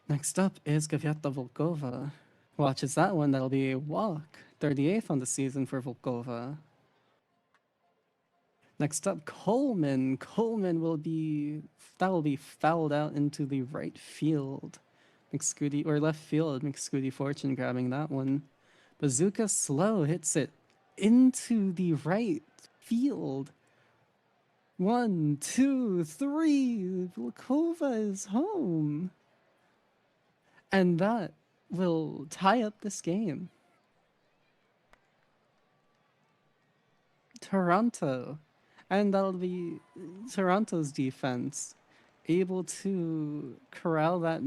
Next up is Gaviota Volkova. Watches that one, that'll be a walk. 38th on the season for Volkova. Next up, Coleman. Coleman will be fouled out into the right field. McScooty or left field. McScooty Fortune grabbing that one. Bazooka Slow hits it into the right field. 1, 2, 3. Volkova is home. And that will tie up this game. Toronto. And that'll be Toronto's defense able to corral that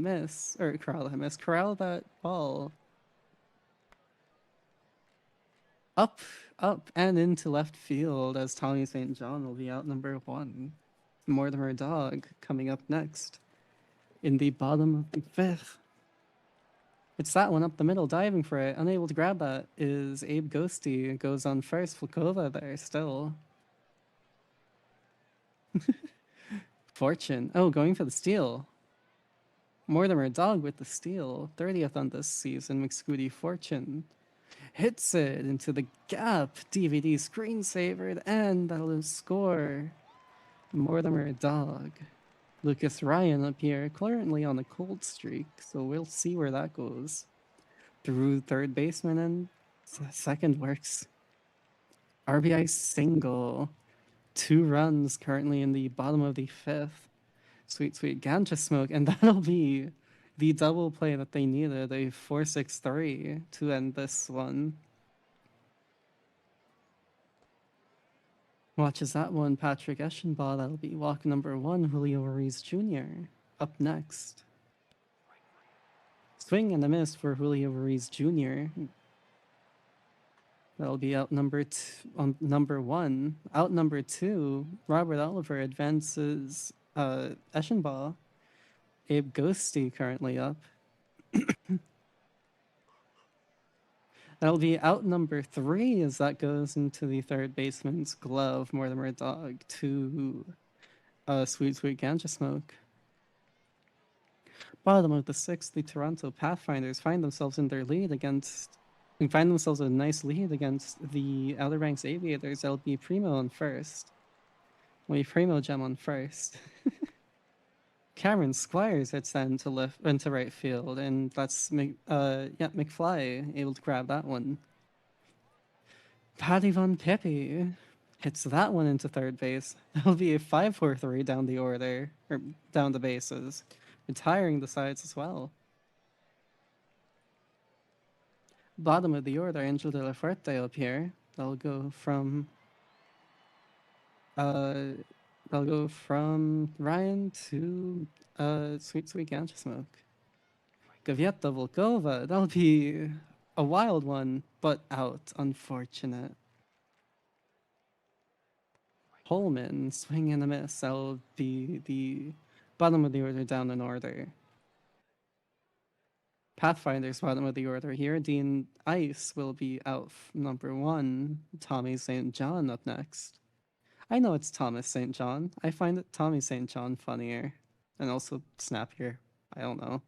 ball up and into left field as Tommy St. John will be out number one. Mortimer Dog coming up next in the bottom of the fifth. It's that one up the middle, diving for it. Unable to grab that is Abe Ghosty. Goes on first. Flakova there still. Fortune. Oh, going for the steal. Mortimer Dog with the steal. 30th on this season. McScooty Fortune hits it into the gap. DVD screensavered, and that'll score. Mortimer Dog. Lucas Ryan up here, currently on a cold streak, so we'll see where that goes. Through third baseman, and second works. RBI single. 2 runs currently in the bottom of the fifth. Sweet, sweet ganja smoke, and that'll be the double play that they needed, a 4-6-3 to end this one. Watches that one, Patrick Eschenbaugh. That'll be walk number 1, Julio Ruiz Jr. Up next. Swing and a miss for Julio Ruiz Jr. That'll be out on number 1. Out number 2, Robert Oliver advances Eschenbaugh. Abe Ghosty currently up. That'll be out number 3 as that goes into the third baseman's glove. Mortimer Dog to Sweet Sweet Ganja Smoke. Bottom of the 6th, the Toronto Pathfinders find themselves in their lead against and find themselves a nice lead against the Outer Banks Aviators. That'll be Primo on first. We Primo Gem on first. Cameron Squires hits that into right field, and that's McFly able to grab that one. Paddy Von Pippi hits that one into third base. That'll be a 5-4-3 down the order, or down the bases, retiring the sides as well. Bottom of the order, Angel de la Fuerte up here. That'll go from Ryan to Sweet Sweet Ganja Smoke. Gaviota Volkova, that'll be a wild one, but out. Unfortunate. Holman, swing and a miss. That'll be the bottom of the order down in order. Pathfinder's bottom of the order here. Dean Ice will be out number 1. Tommy St. John up next. I know it's Thomas St. John. I find it Tommy St. John funnier. And also snappier. I don't know.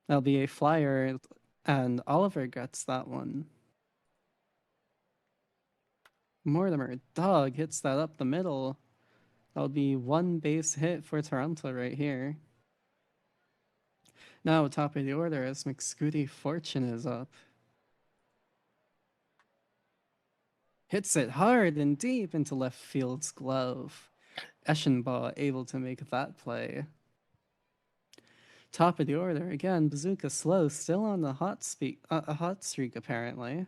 That'll be a flyer, and Oliver gets that one. Mortimer Dog hits that up the middle. That'll be one base hit for Toronto right here. Now, top of the order as McScooty Fortune is up. Hits it hard and deep into left field's glove. Eschenbaugh able to make that play. Top of the order again. Bazooka Slow still on the a hot streak apparently.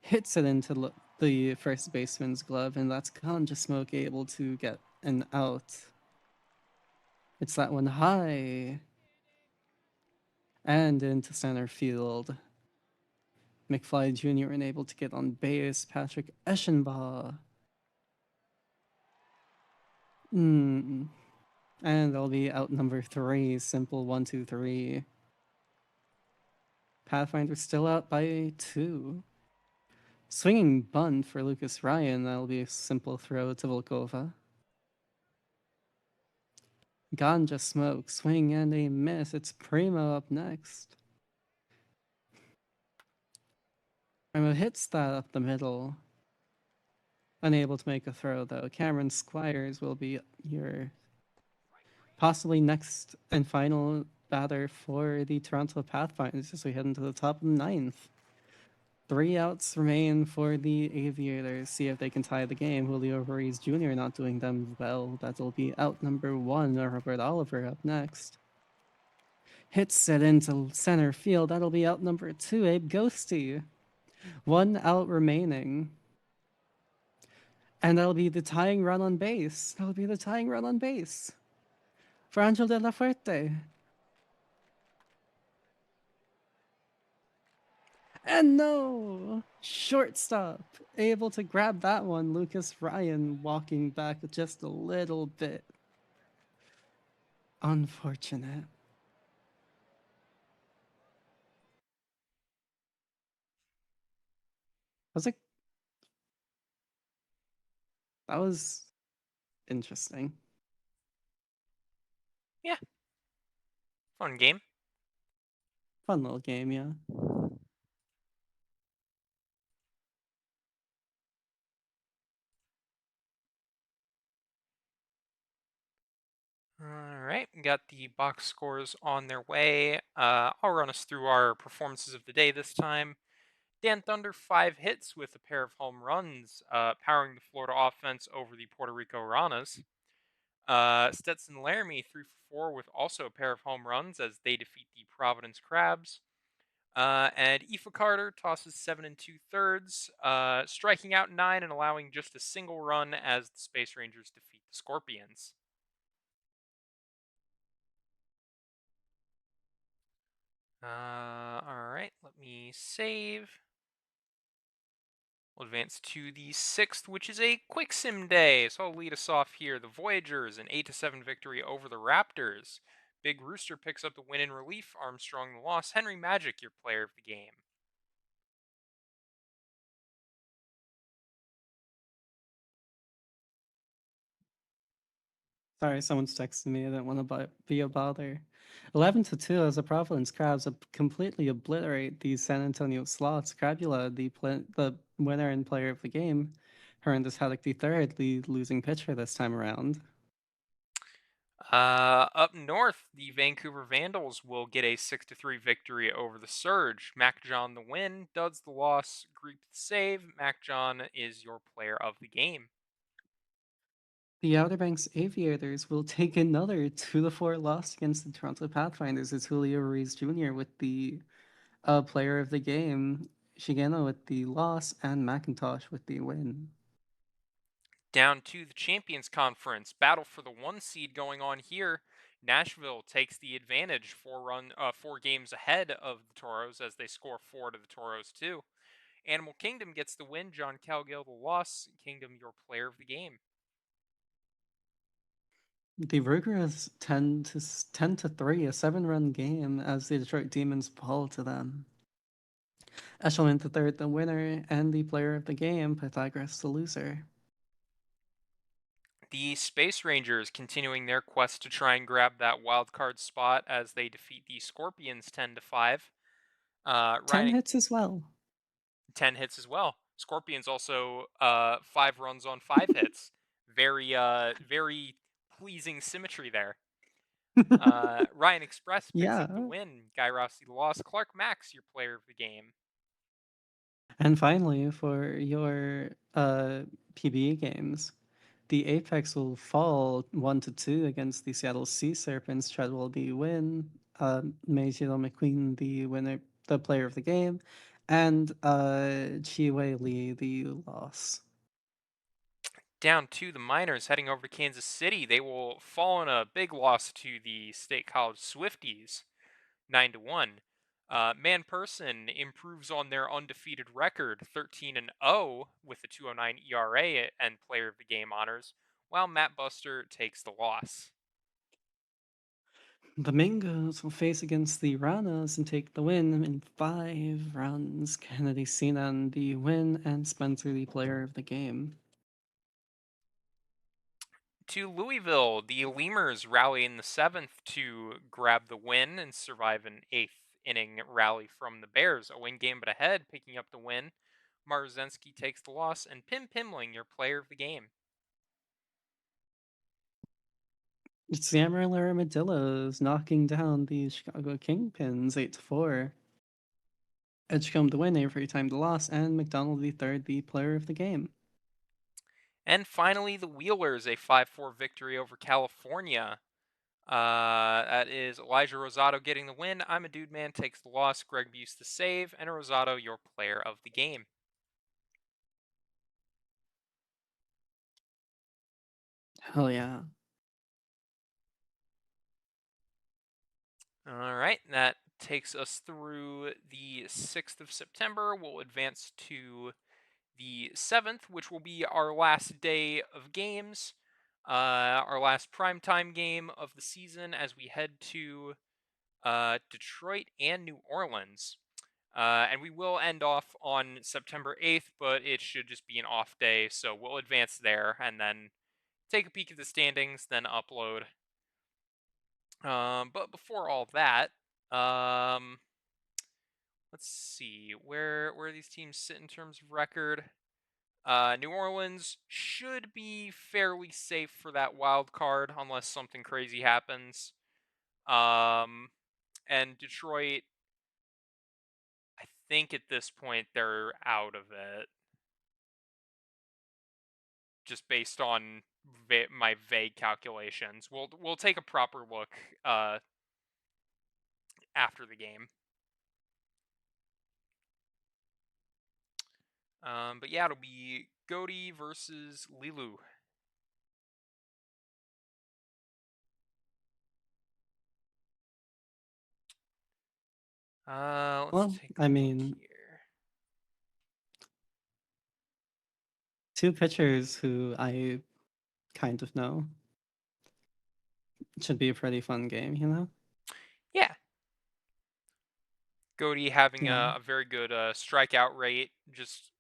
Hits it into the first baseman's glove, and that's Ganja Smoke able to get an out. It's that one high and into center field. McFly Jr. unable to get on base. Patrick Eschenbaugh. And that'll be out number 3. Simple 1-2-3. Pathfinder still out by 2. Swinging bunt for Lucas Ryan. That'll be a simple throw to Volkova. Ganja Smoke. Swing and a miss. It's Primo up next. Primo hits that up the middle. Unable to make a throw though. Cameron Squires will be your possibly next and final batter for the Toronto Pathfinders as we head into the top of the 9th. 3 outs remain for the Aviators. See if they can tie the game. Julio Ruiz Jr. not doing them well. That'll be out number 1. Robert Oliver up next. Hits it into center field. That'll be out number 2. Abe Ghosty. 1 out remaining. And that'll be the tying run on base. That'll be the tying run on base for Angel De La Fuerte. And no! Shortstop. Able to grab that one. Lucas Ryan walking back just a little bit. Unfortunate. Was it? That was interesting. Yeah, fun game. Fun little game, yeah. All right, got the box scores on their way. I'll run us through our performances of the day this time. Dan Thunder, 5 hits with a pair of home runs, powering the Florida offense over the Puerto Rico Ranas. Stetson Laramie, 3 for 4 with also a pair of home runs as they defeat the Providence Crabs. And Aoife Carter tosses 7 2/3, striking out 9 and allowing just a single run as the Space Rangers defeat the Scorpions. All right, let me save. We'll advance to the 6th, which is a quick sim day. So I'll lead us off here. The Voyagers, an 8-7 victory over the Raptors. Big Rooster picks up the win in relief. Armstrong the loss. Henry Magic, your player of the game. Sorry, someone's texting me. I didn't want to be a bother. 11-2 as the Providence Crabs completely obliterate the San Antonio Slots. Crabula, the winner and player of the game. Horrendous Haddock the third, the losing pitcher this time around. Up north, the Vancouver Vandals will get a 6-3 victory over the Surge. Mac John the win, Duds the loss, Greek the save. Mac John is your player of the game. The Outer Banks Aviators will take another 2-4 loss against the Toronto Pathfinders as Julio Ruiz Jr. with the player of the game, Shigeno with the loss, and McIntosh with the win. Down to the Champions Conference, battle for the 1 seed going on here. Nashville takes the advantage, 4 games ahead of the Toros as they score 4 to the Toros too. Animal Kingdom gets the win. John Calgill the loss. Kingdom, your player of the game. The Rugrats 10-3, a 7-run game as the Detroit Demons fall to them. Eshelman the third, the winner, and the player of the game, Pythagoras the loser. The Space Rangers continuing their quest to try and grab that wild card spot as they defeat the Scorpions 10-5. 10 Ryan hits as well. 10 hits as well. Scorpions also 5 runs on 5 hits. Very pleasing symmetry there. Ryan Express picks up the Yeah. win. Guy Rossi the loss. Clark Max, your player of the game. And finally, for your PBE games, the Apex will fall 1-2 against the Seattle Sea Serpents. Treadwell the win. Meijiro McQueen the winner, the player of the game, and Chiwei Lee the loss. Down to the Miners, heading over to Kansas City. They will fall in a big loss to the State College Swifties, 9-1. Man Person improves on their undefeated record, 13-0 with a 2.09 ERA and player of the game honors, while Matt Buster takes the loss. The Mingos will face against the Ranas and take the win in 5 runs. Kennedy Sinan the win, and Spencer the player of the game. To Louisville, the Lemurs rally in the 7th to grab the win and survive an 8th inning rally from the Bears. A win game but ahead, picking up the win. Marzensky takes the loss, and Pim Pimling, your player of the game. Samuel Armadillos knocking down the Chicago Kingpins 8-4. Edgecombe the win, Avery time the loss, and McDonald the third the player of the game. And finally, the Wheelers, a 5-4 victory over California. That is Elijah Rosado getting the win. I'm a Dude Man takes the loss. Greg Buse the save, and Rosado, your player of the game. Hell yeah. All right, that takes us through the 6th of September. We'll advance to the 7th, which will be our last day of games, our last primetime game of the season as we head to Detroit and New Orleans. And we will end off on September 8th, but it should just be an off day, so we'll advance there and then take a peek at the standings, then upload. But before all that, um, let's see where these teams sit in terms of record. New Orleans should be fairly safe for that wild card unless something crazy happens. And Detroit, I think at this point they're out of it, just based on my vague calculations. We'll take a proper look after the game. But yeah, it'll be Goaty versus Lilu. Let's Well, take I a look mean, here. two pitchers who I kind of know. It should be a pretty fun game, you know? Yeah, Goaty having Yeah. a very good strikeout rate. Just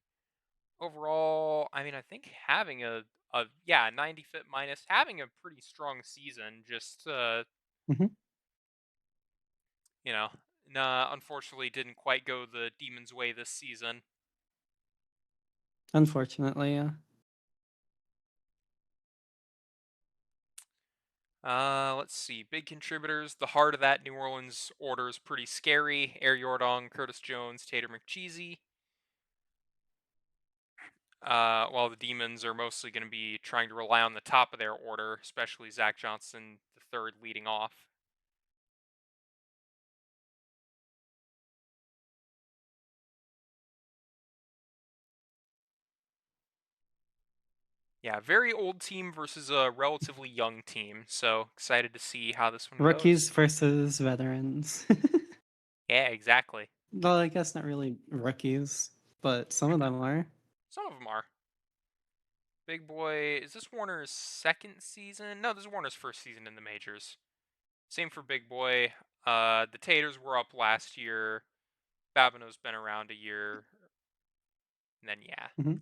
overall, I mean, I think having a 90 fit minus, having a pretty strong season. Just Hmm. you know, nah, unfortunately didn't quite go the Demons' way this season. Unfortunately, yeah. Let's see. Big contributors. The heart of that New Orleans order is pretty scary. Air Yordong, Curtis Jones, Tater McCheesy. While the Demons are mostly going to be trying to rely on the top of their order, especially Zach Johnson, the third, leading off. Yeah, very old team versus a relatively young team. So excited to see how this one Rookies goes. versus veterans. Yeah, exactly. Well, I guess not really rookies, but some of them are. Some of them are. Big Boy, is this Warner's second season? No, this is Warner's first season in the majors. Same for Big Boy. The Taters were up last year. Babineau's been around a year. And then yeah. Hmm.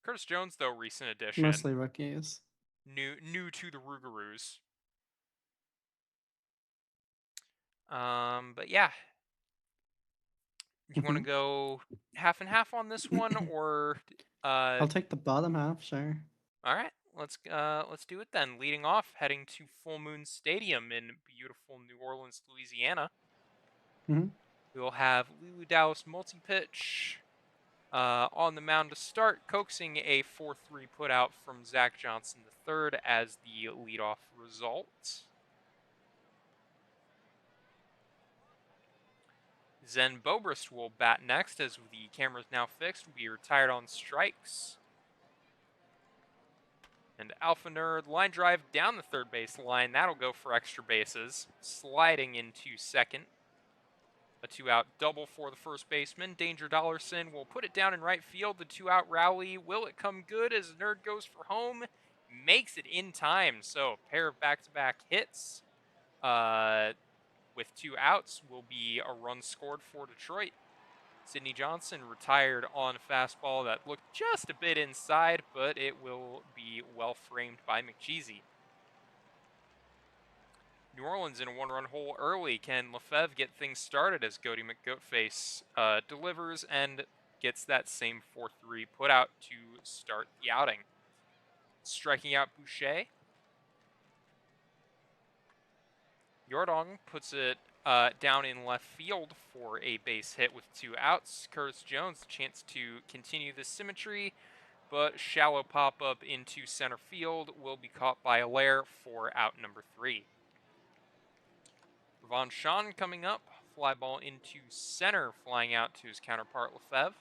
Curtis Jones, though, recent addition. Mostly rookies. New to the Rougarous. But yeah. You want to go half and half on this one, or I'll take the bottom half, sure. all right, let's do it then. Leading off, heading to Full Moon Stadium in beautiful New Orleans, Louisiana. Hmm. We will have Lulu Dallas multi-pitch on the mound to start, coaxing a 4-3 putout from Zach Johnson III as the leadoff result. Zen Bobrist will bat next as the camera is now fixed. We retired on strikes. And Alpha Nerd line drive down the third base line. That'll go for extra bases. Sliding into second. A 2-out double for the first baseman. Danger Dollarson will put it down in right field. The 2-out rally. Will it come good as Nerd goes for home? Makes it in time. So a pair of back-to-back hits with 2 outs will be a run scored for Detroit. Sidney Johnson retired on a fastball that looked just a bit inside, but it will be well framed by McCheesy. New Orleans in a 1-run hole early. Can Lefebvre get things started as Goaty McGoatface delivers and gets that same 4-3 put out to start the outing? Striking out Boucher. Yordong puts it down in left field for a base hit with 2 outs. Curtis Jones, a chance to continue the symmetry, but shallow pop-up into center field will be caught by Allaire for out number 3. Ravon Sean coming up, fly ball into center, flying out to his counterpart Lefebvre.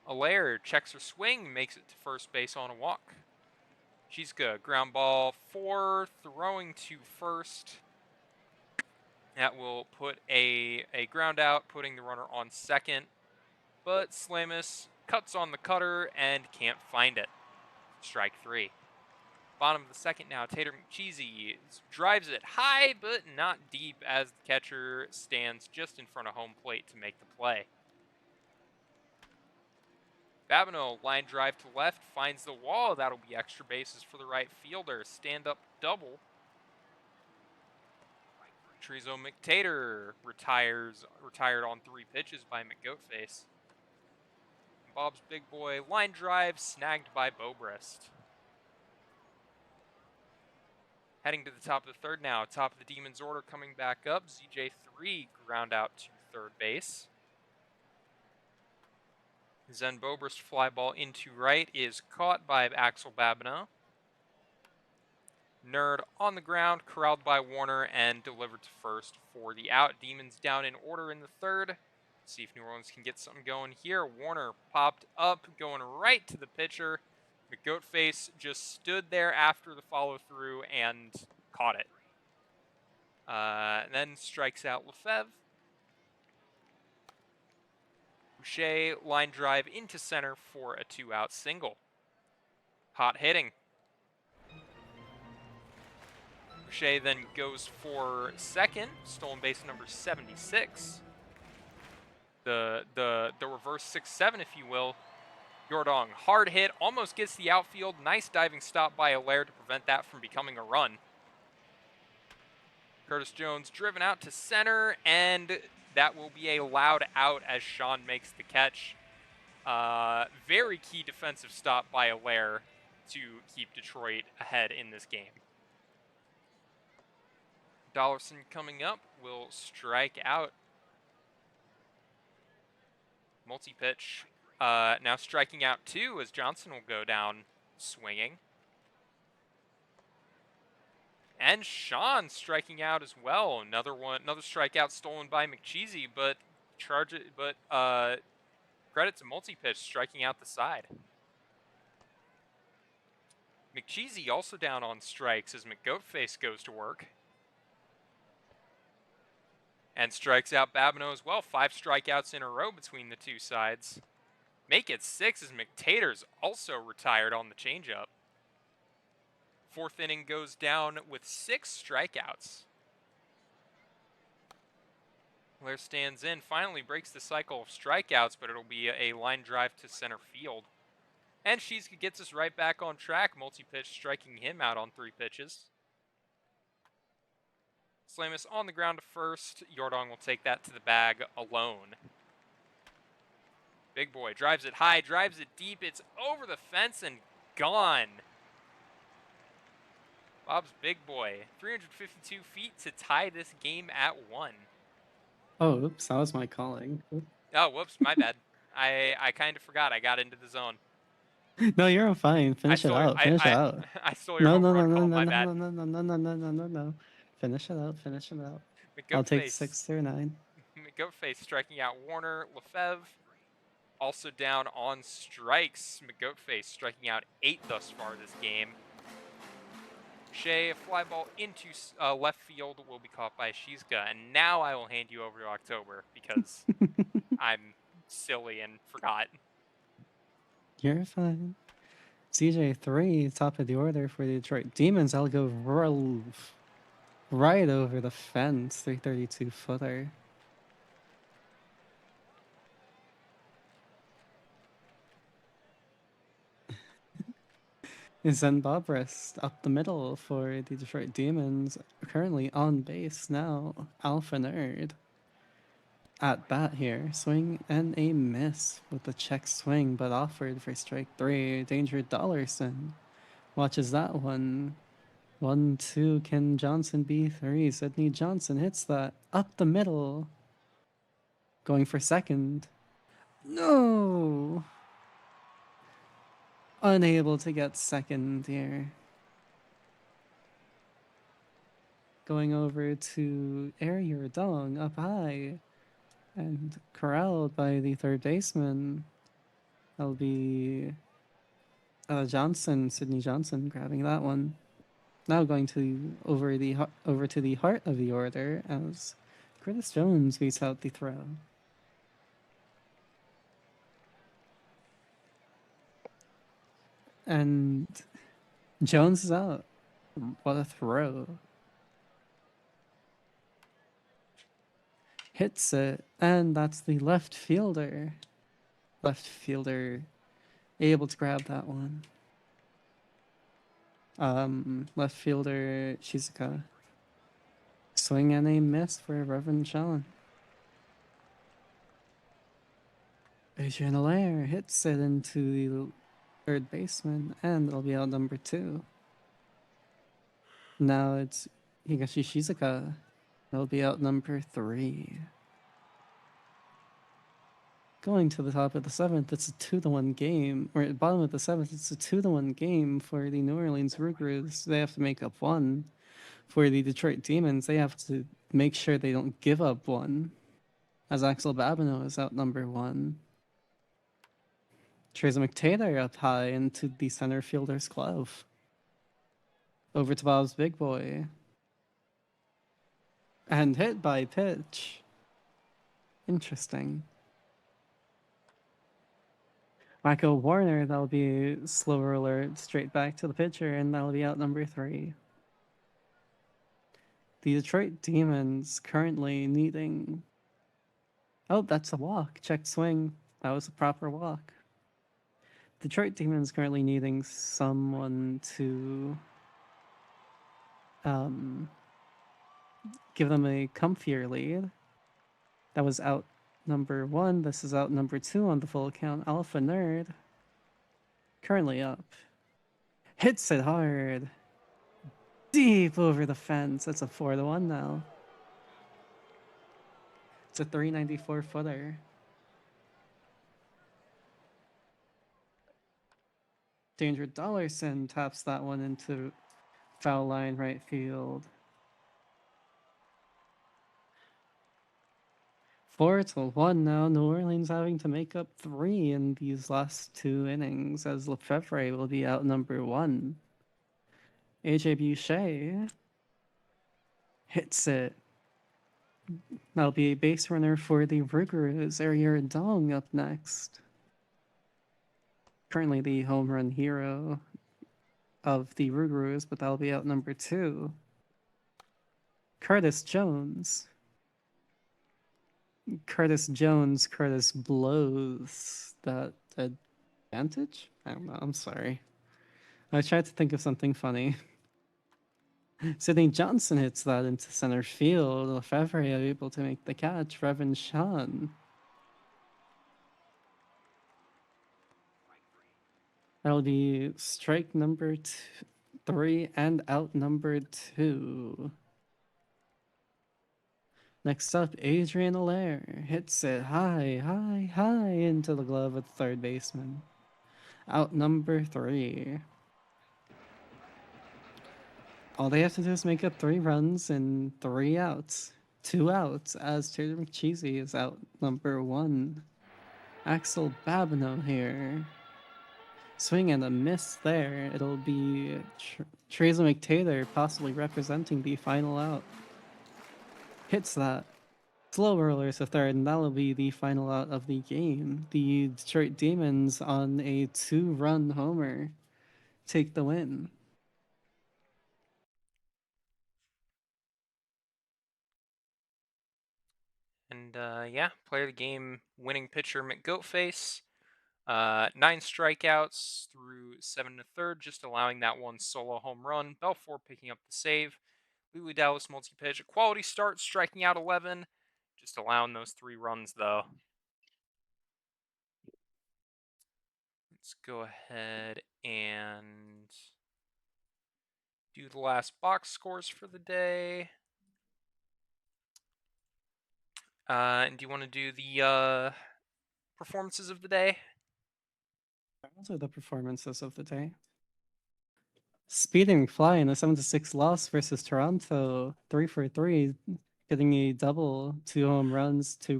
Allaire checks her swing, makes it to first base on a walk. She's good. Ground ball 4, throwing to first. That will put a ground out, putting the runner on second. But Slamus cuts on the cutter and can't find it. Strike 3. Bottom of the second now, Tater McCheesy drives it high but not deep as the catcher stands just in front of home plate to make the play. Babineau, line drive to left, finds the wall. That'll be extra bases for the right fielder. Stand-up double. Trezo McTater retired on 3 pitches by McGoatface. Bob's big boy line drive snagged by Bobrist. Heading to the top of the third now. Top of the Demons order coming back up. ZJ3 ground out to third base. Zen Bobrist fly ball into right is caught by Axel Babineau. Nerd on the ground, corralled by Warner and delivered to first for the out. Demons down in order in the third. Let's see if New Orleans can get something going here. Warner popped up, going right to the pitcher. McGoatface just stood there after the follow-through and caught it. Then strikes out Lefebvre. Boucher line drive into center for a 2-out single. Hot hitting. Boucher then goes for second, stolen base number 76. The reverse 6-7, if you will. Yordong, hard hit, almost gets the outfield. Nice diving stop by Allaire to prevent that from becoming a run. Curtis Jones driven out to center, and that will be a loud out as Sean makes the catch. Very key defensive stop by Allaire to keep Detroit ahead in this game. Dollarson coming up will strike out. Multi-pitch. Now striking out 2 as Johnson will go down swinging. And Sean striking out as well. Another strikeout stolen by McCheesy, but credit to multi-pitch striking out the side. McCheesy also down on strikes as McGoatface goes to work. And strikes out Babineau as well. 5 strikeouts in a row between the two sides. Make it 6 as McTater's also retired on the changeup. 4th inning goes down with 6 strikeouts. Blair stands in, finally breaks the cycle of strikeouts, but it'll be a line drive to center field. And Shizuka gets us right back on track, multi-pitch striking him out on 3 pitches. Slamus on the ground to first. Yordong will take that to the bag alone. Big boy drives it high, drives it deep. It's over the fence and gone. Bob's big boy, 352 feet to tie this game at 1. Oh, oops, that was my calling. Oh, whoops, my bad. I kind of forgot. I got into the zone. No, you're fine. I Finish it stole out. Finish it out. I stole your No, home no, run no, no, call. no, My no, bad. no, no, no, no, no, no, no, no, no. Finish it out. Finish it out. I'll take McGoatface. 6 through 9. McGoatface striking out Warner. Lefebvre also down on strikes. McGoatface striking out 8 thus far this game. Shea, a fly ball into left field will be caught by Shizuka. And now I will hand you over to October because I'm silly and forgot. You're fine. CJ3, top of the order for the Detroit Demons. I'll go right over the fence, 332 footer. Zen Bobrist up the middle for the Detroit Demons. Currently on base now, Alpha Nerd. At bat here, swing and a miss with the check swing, but offered for strike 3. Danger Dollarson watches that one. 1-2. Can Johnson be 3? Sydney Johnson hits that up the middle. Going for second. No! Unable to get second here. Going over to Aria Dong up high and corralled by the third baseman. That'll be Johnson, Sydney Johnson, grabbing that one. Now going to over to the heart of the order as Curtis Jones beats out the throw. And Jones is out. What a throw. Hits it, and that's the left fielder. Left fielder able to grab that one. Left fielder Shizuka. Swing and a miss for Reverend Sean. Adrian Allaire hits it into the third baseman, and it'll be out number 2. Now it's Higashi Shizuka. It'll be out number 3. Going to the top of the 7th, it's a 2-1 game. Or at the bottom of the 7th, it's a 2-1 game for the New Orleans Rougarous. They have to make up 1. For the Detroit Demons, they have to make sure they don't give up 1. As Axel Babineau is out number 1. Treza McTaylor up high into the center fielder's glove. Over to Bob's big boy. And hit by pitch. Interesting. Michael Warner, that'll be slower alert straight back to the pitcher, and that'll be out number 3. The Detroit Demons currently needing... Oh, that's a walk. Check swing. That was a proper walk. Detroit Demons currently needing someone to give them a comfier lead. That was out number 1. This is out number 2 on the full count. Alpha Nerd currently up. Hits it hard. Deep over the fence. That's a 4-1 now. It's a 394 footer. Danger Dollarson taps that one into foul line right field. 4-1 now. New Orleans having to make up 3 in these last 2 innings as Lefebvre will be out number 1. AJ Boucher hits it. That'll be a base runner for the Rougarous. Aria Dong up next. Currently the home run hero of the Rougarous, but that'll be out number 2. Curtis Jones. Curtis blows that advantage? I don't know, I'm sorry. I tried to think of something funny. Sidney Johnson hits that into center field. Lefebvre able to make the catch. Revan Sean. That'll be strike number 3 and out number 2. Next up, Adrian Allaire hits it high, high, high into the glove of the third baseman. Out number 3. All they have to do is make up 3 runs and 3 outs. 2 outs as Taylor McCheesy is out number 1. Axel Babineau here. Swing and a miss there. It'll be Teresa McTaylor possibly representing the final out. Hits that. Slow rollers to third, and that'll be the final out of the game. The Detroit Demons on a 2-run homer take the win. And yeah, player of the game, winning pitcher McGoatface. 9 strikeouts through 7 to third, just allowing that one solo home run. Belfour picking up the save. Lily Dallas multi-pitch, a quality start, striking out 11, just allowing those 3 runs though. Let's go ahead and do the last box scores for the day. And do you want to do the performances of the day? Those are the performances of the day. Speeding Fly in a 7-6 loss versus Toronto, 3 for 3, getting a double, 2 home runs, 2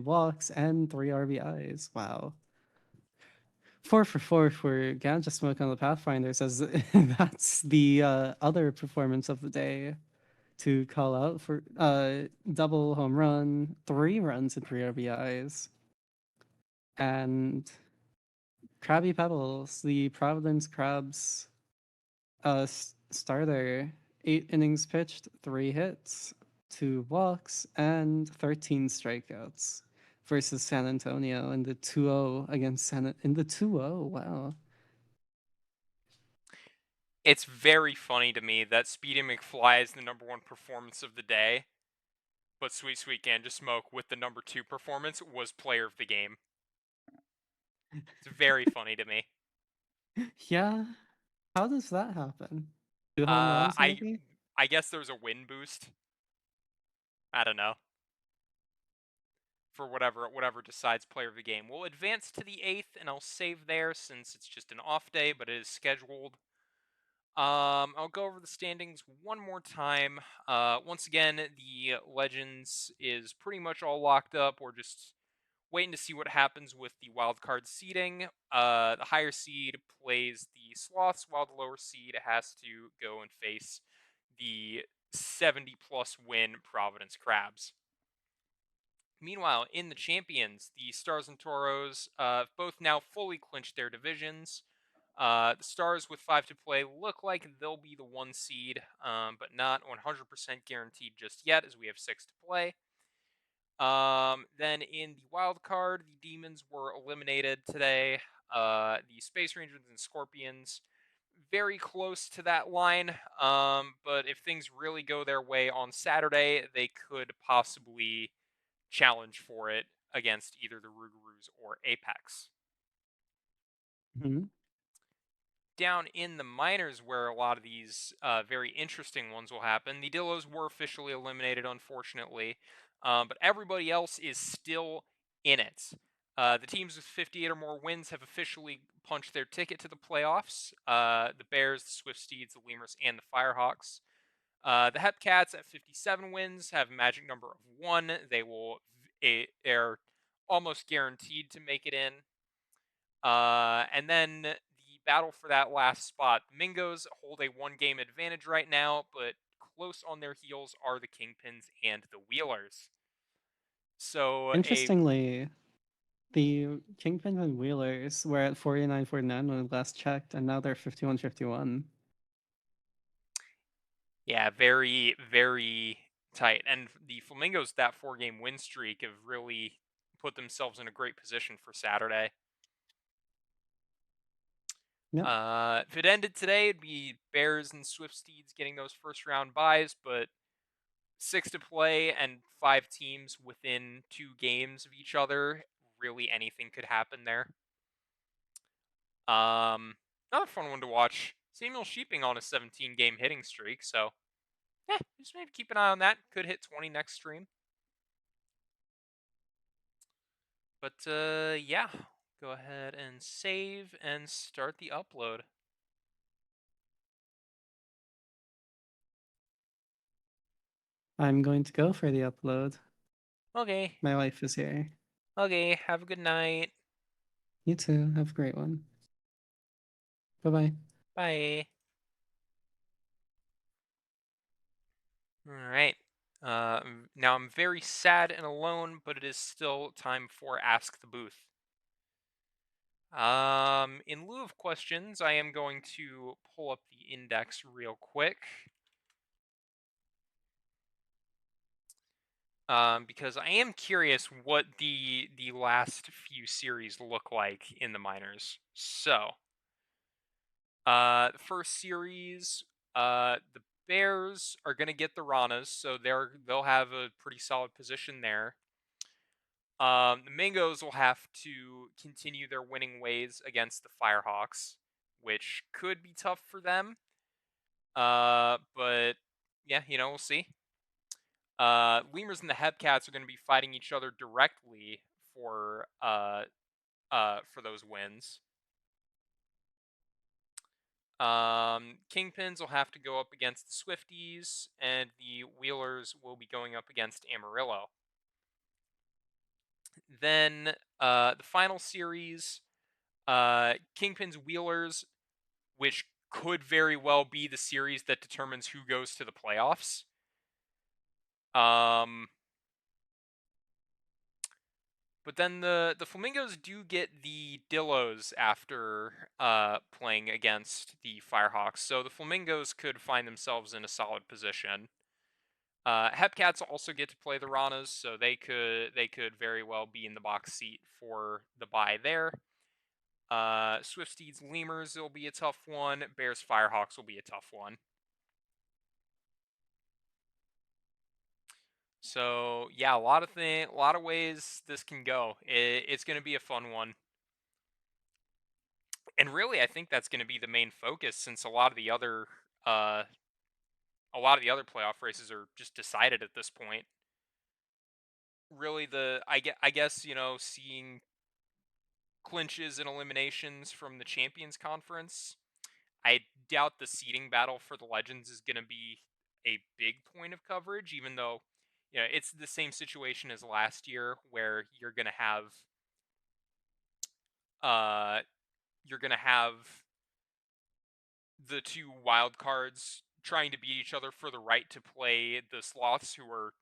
walks, and 3 RBIs. Wow. 4 for 4 for Ganja Smoke on the Pathfinders, as that's the other performance of the day to call out for double home run, 3 runs, and 3 RBIs. And Krabby Pebbles, the Providence Crabs starter, 8 innings pitched, 3 hits, 2 walks, and 13 strikeouts versus San Antonio in the 2-0 against in the 2-0. Wow. It's very funny to me that Speedy McFly is the #1 performance of the day, but Sweet Sweet Ganja Smoke with the #2 performance was player of the game. It's very funny to me. Yeah. How does that happen? 2 home Uh, runs, I maybe? I guess there's a win boost. I don't know. For whatever decides player of the game. We'll advance to the 8th, and I'll save there since it's just an off day, but it is scheduled. I'll go over the standings one more time. Once again, the Legends is pretty much all locked up. We're just waiting to see what happens with the wild card seeding. The higher seed plays the Sloths, while the lower seed has to go and face the 70-plus win Providence Crabs. Meanwhile, in the Champions, the Stars and Toros both now fully clinched their divisions. The Stars with 5 to play look like they'll be the 1 seed, but not 100% guaranteed just yet, as we have 6 to play. Then in the wild card, the Demons were eliminated today. The Space Rangers and Scorpions very close to that line, but if things really go their way on Saturday, they could possibly challenge for it against either the Rougarous or Apex. Mhm. Down in the minors, where a lot of these very interesting ones will happen, the Dillos were officially eliminated, unfortunately, but everybody else is still in it. The teams with 58 or more wins have officially punched their ticket to the playoffs. The Bears, the Swift Steeds, the Lemurs, and the Firehawks. The Hepcats at 57 wins have a magic number of 1. They're almost guaranteed to make it in. And then the battle for that last spot. Mingos hold a 1-game advantage right now, but close on their heels are the Kingpins and the Wheelers. So Interestingly, the Kingpin and Wheelers were at 49-49 when we last checked, and now they're 51-51. yeah, very, very tight. And the Flamingos, that 4-game win streak, have really put themselves in a great position for Saturday. Yep. If it ended today, it'd be Bears and Swifties getting those first round buys, but six to play and five teams within 2 games of each other. Really, anything could happen there. Another fun one to watch. Samuel Sheeping on a 17-game hitting streak, so yeah, just maybe keep an eye on that. Could hit 20 next stream. But yeah, go ahead and save and start the upload. I'm going to go for the upload. Okay, My wife is here. okay, have a good night. You too. Have a great one. Bye bye. Bye. Alright. Now I'm very sad and alone, but it is still time for Ask the Booth. In lieu of questions, I am going to pull up the index real quick. Because I am curious what the last few series look like in the minors. So, the first series, the Bears are gonna get the Ranas, so they'll have a pretty solid position there. The Mingos will have to continue their winning ways against the Firehawks, which could be tough for them. But yeah, we'll see. Lemurs and the Hepcats are going to be fighting each other directly for those wins. Kingpins will have to go up against the Swifties, and the Wheelers will be going up against Amarillo. Then the final series, Kingpins Wheelers, which could very well be the series that determines who goes to the playoffs. But then the Flamingos do get the Dillos after playing against the Firehawks, so the Flamingos could find themselves in a solid position. Hepcats also get to play the Ranas, so they could very well be in the box seat for the bye there. Swifties Lemurs will be a tough one. Bears Firehawks will be a tough one. So yeah, a lot of ways this can go. It's going to be a fun one, and really, I think that's going to be the main focus since uh, a lot of the other playoff races are just decided at this point. Really, I guess seeing clinches and eliminations from the Champions Conference. I doubt the seeding battle for the Legends is going to be a big point of coverage, even though it's the same situation as last year where uh you're gonna have the two wild cards trying to beat each other for the right to play the sloths who are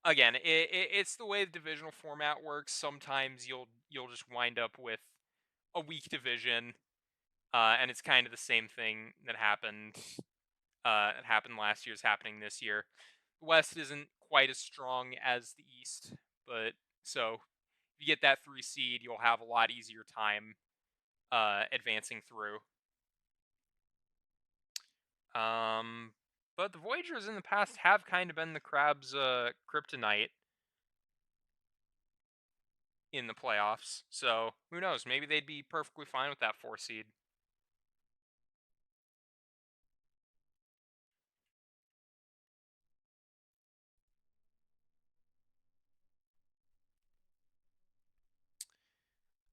again it's the way the divisional format works. Sometimes you'll just wind up with a weak division, and it's kind of the same thing that happened last year is happening this year. The West isn't quite as strong as the East, but so if you get that 3 seed, you'll have a lot easier time advancing through. Um, but the Voyagers in the past have kind of been the Crabs' kryptonite in the playoffs. So who knows? Maybe they'd be perfectly fine with that 4 seed.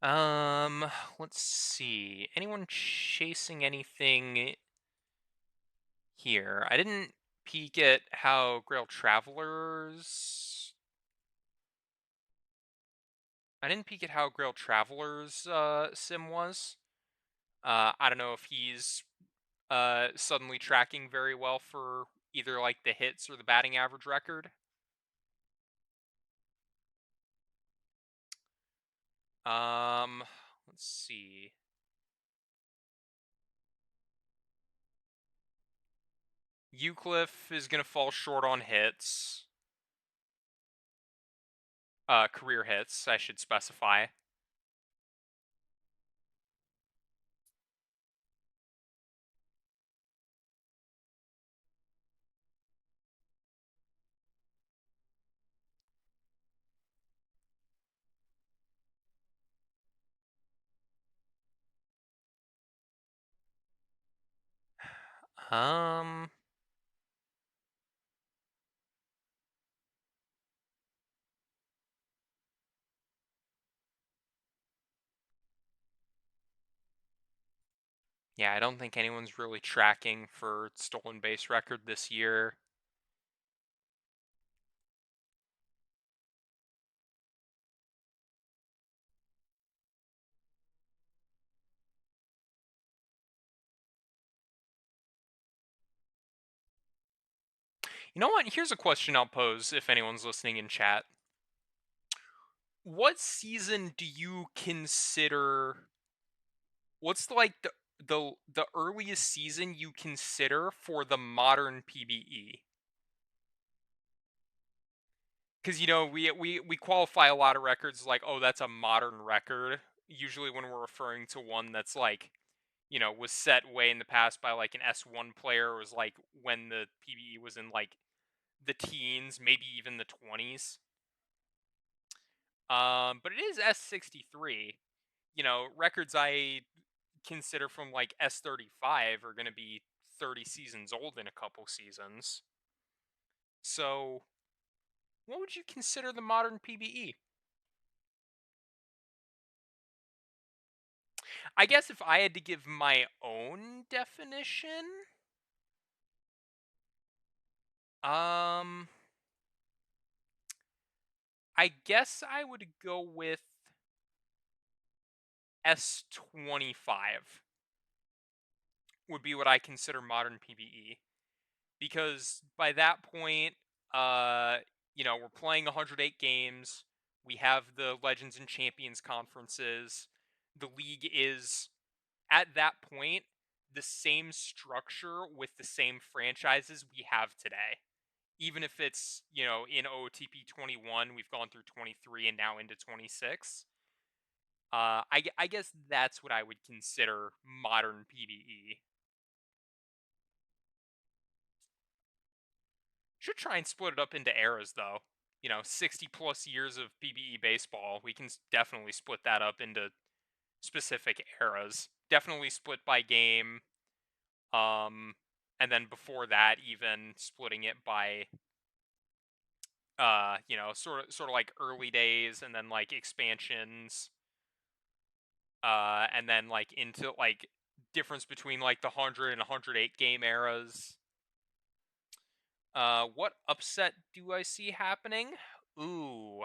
Um, let's see. Anyone chasing anything here? I didn't peek at how Grail Travelers. I didn't peek at how Grail Travelers sim was. I don't know if he's suddenly tracking very well for either like the hits or the batting average record. Um, let's see. Euclid is gonna fall short on hits. Career hits, I should specify. Um, yeah, I don't think anyone's really tracking for stolen base record this year. You know what? Here's a question I'll pose if anyone's listening in chat. What season do you consider what's like the earliest season you consider for the modern PBE? Because we qualify a lot of records like, oh, that's a modern record. Usually when we're referring to one that's like, was set way in the past by like an S1 player, was like when the PBE was in like the teens, maybe even the 20s. But it is S63. Records I consider from like S35 are going to be 30 seasons old in a couple seasons. So, what would you consider the modern PBE? I guess if I had to give my own definition, um, I guess I would go with S25 would be what I consider modern PBE because by that point, uh, we're playing 108 games. We have the Legends and Champions conferences. The league is at that point the same structure with the same franchises we have today. Even if it's, in OOTP 21, we've gone through 23 and now into 26. I guess that's what I would consider modern PBE. Should try and split it up into eras, though. 60 plus years of PBE baseball. We can definitely split that up into specific eras. Definitely split by game. Um, and then before that, even splitting it by sort of like early days and then like expansions, and then like into like difference between like the 100 and 108 game eras. What upset do I see happening? Ooh.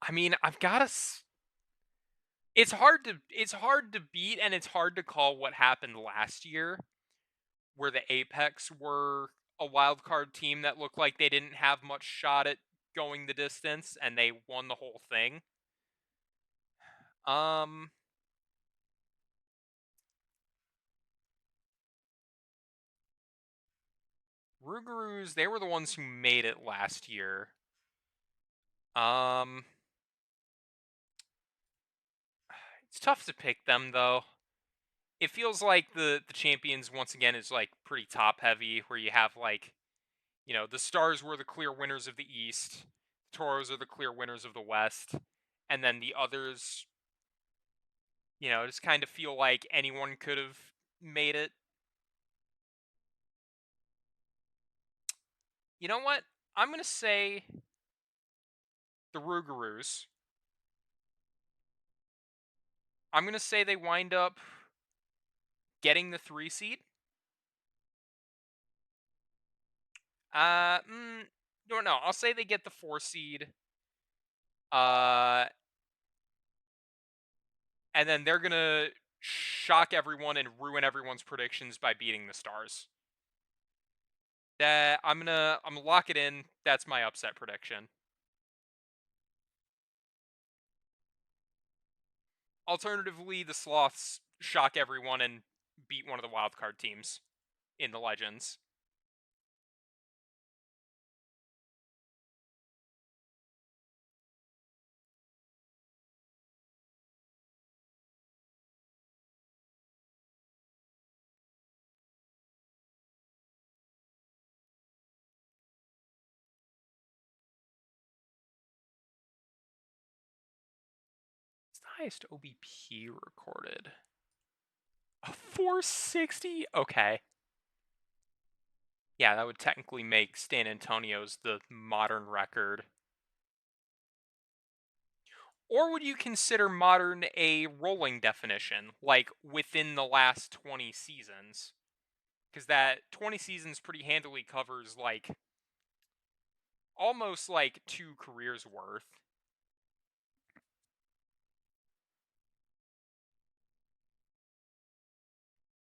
I mean, I've got to it's hard to beat and it's hard to call what happened last year where the Apex were a wild card team that looked like they didn't have much shot at going the distance and they won the whole thing. Um Rougarous, they were the ones who made it last year. Um it's tough to pick them though. It feels like the champions once again is like pretty top heavy where you have like, the Stars were the clear winners of the East, Toros are the clear winners of the West, and then the others, just kind of feel like anyone could have made it. You know what? I'm going to say the Rougarous. I'm going to say they wind up getting the 3 seed. Don't know. I'll say they get the 4 seed. Uh, and then they're going to shock everyone and ruin everyone's predictions by beating the Stars. That I'm gonna lock it in. That's my upset prediction. Alternatively, the Sloths shock everyone and beat one of the wildcard teams in the Legends. highest OBP recorded? A 460? Okay. Yeah, that would technically make San Antonio's the modern record. Or would you consider modern a rolling definition, like within the last 20 seasons? Because that 20 seasons pretty handily covers like almost like 2 careers worth.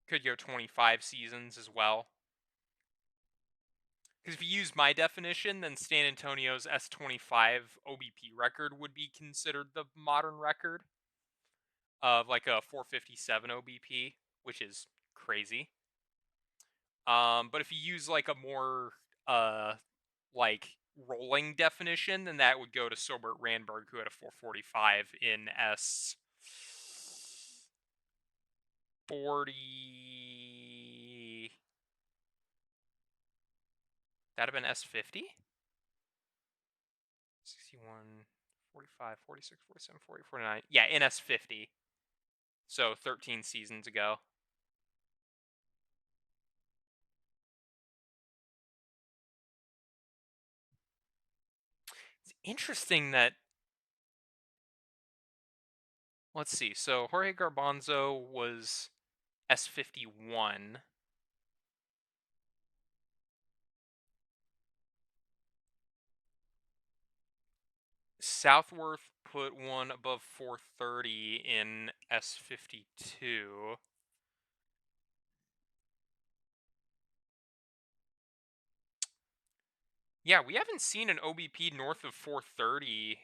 Could go 25 seasons as well. Because if you use my definition, then San Antonio's S25 OBP record would be considered the modern record of like a 457 OBP, which is crazy. But if you use like a more uh like rolling definition, then that would go to Sobert Randberg, who had a 445 in S40. That'd have been S50? 61, 45, 46, 47, 40, 49. Yeah, in S50. So 13 seasons ago. It's interesting that, let's see. So Jorge Garbanzo was S51. Southworth put one above 430 in S52. Yeah, we haven't seen an OBP north of 430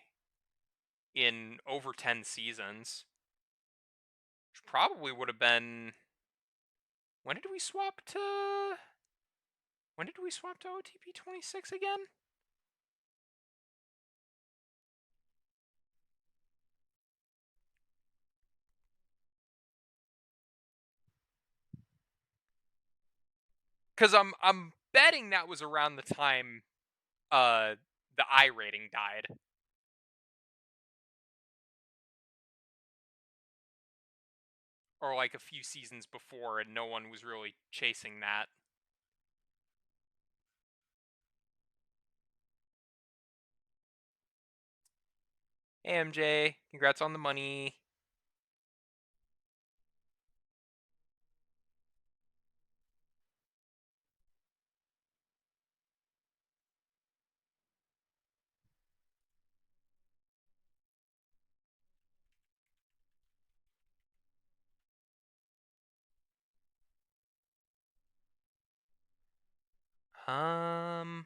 in over 10 seasons. Which probably would have been, when did we swap to OTP 26 again? Cuz I'm betting that was around the time the I rating died, or like a few seasons before, and no one was really chasing that. Hey MJ, congrats on the money. Um,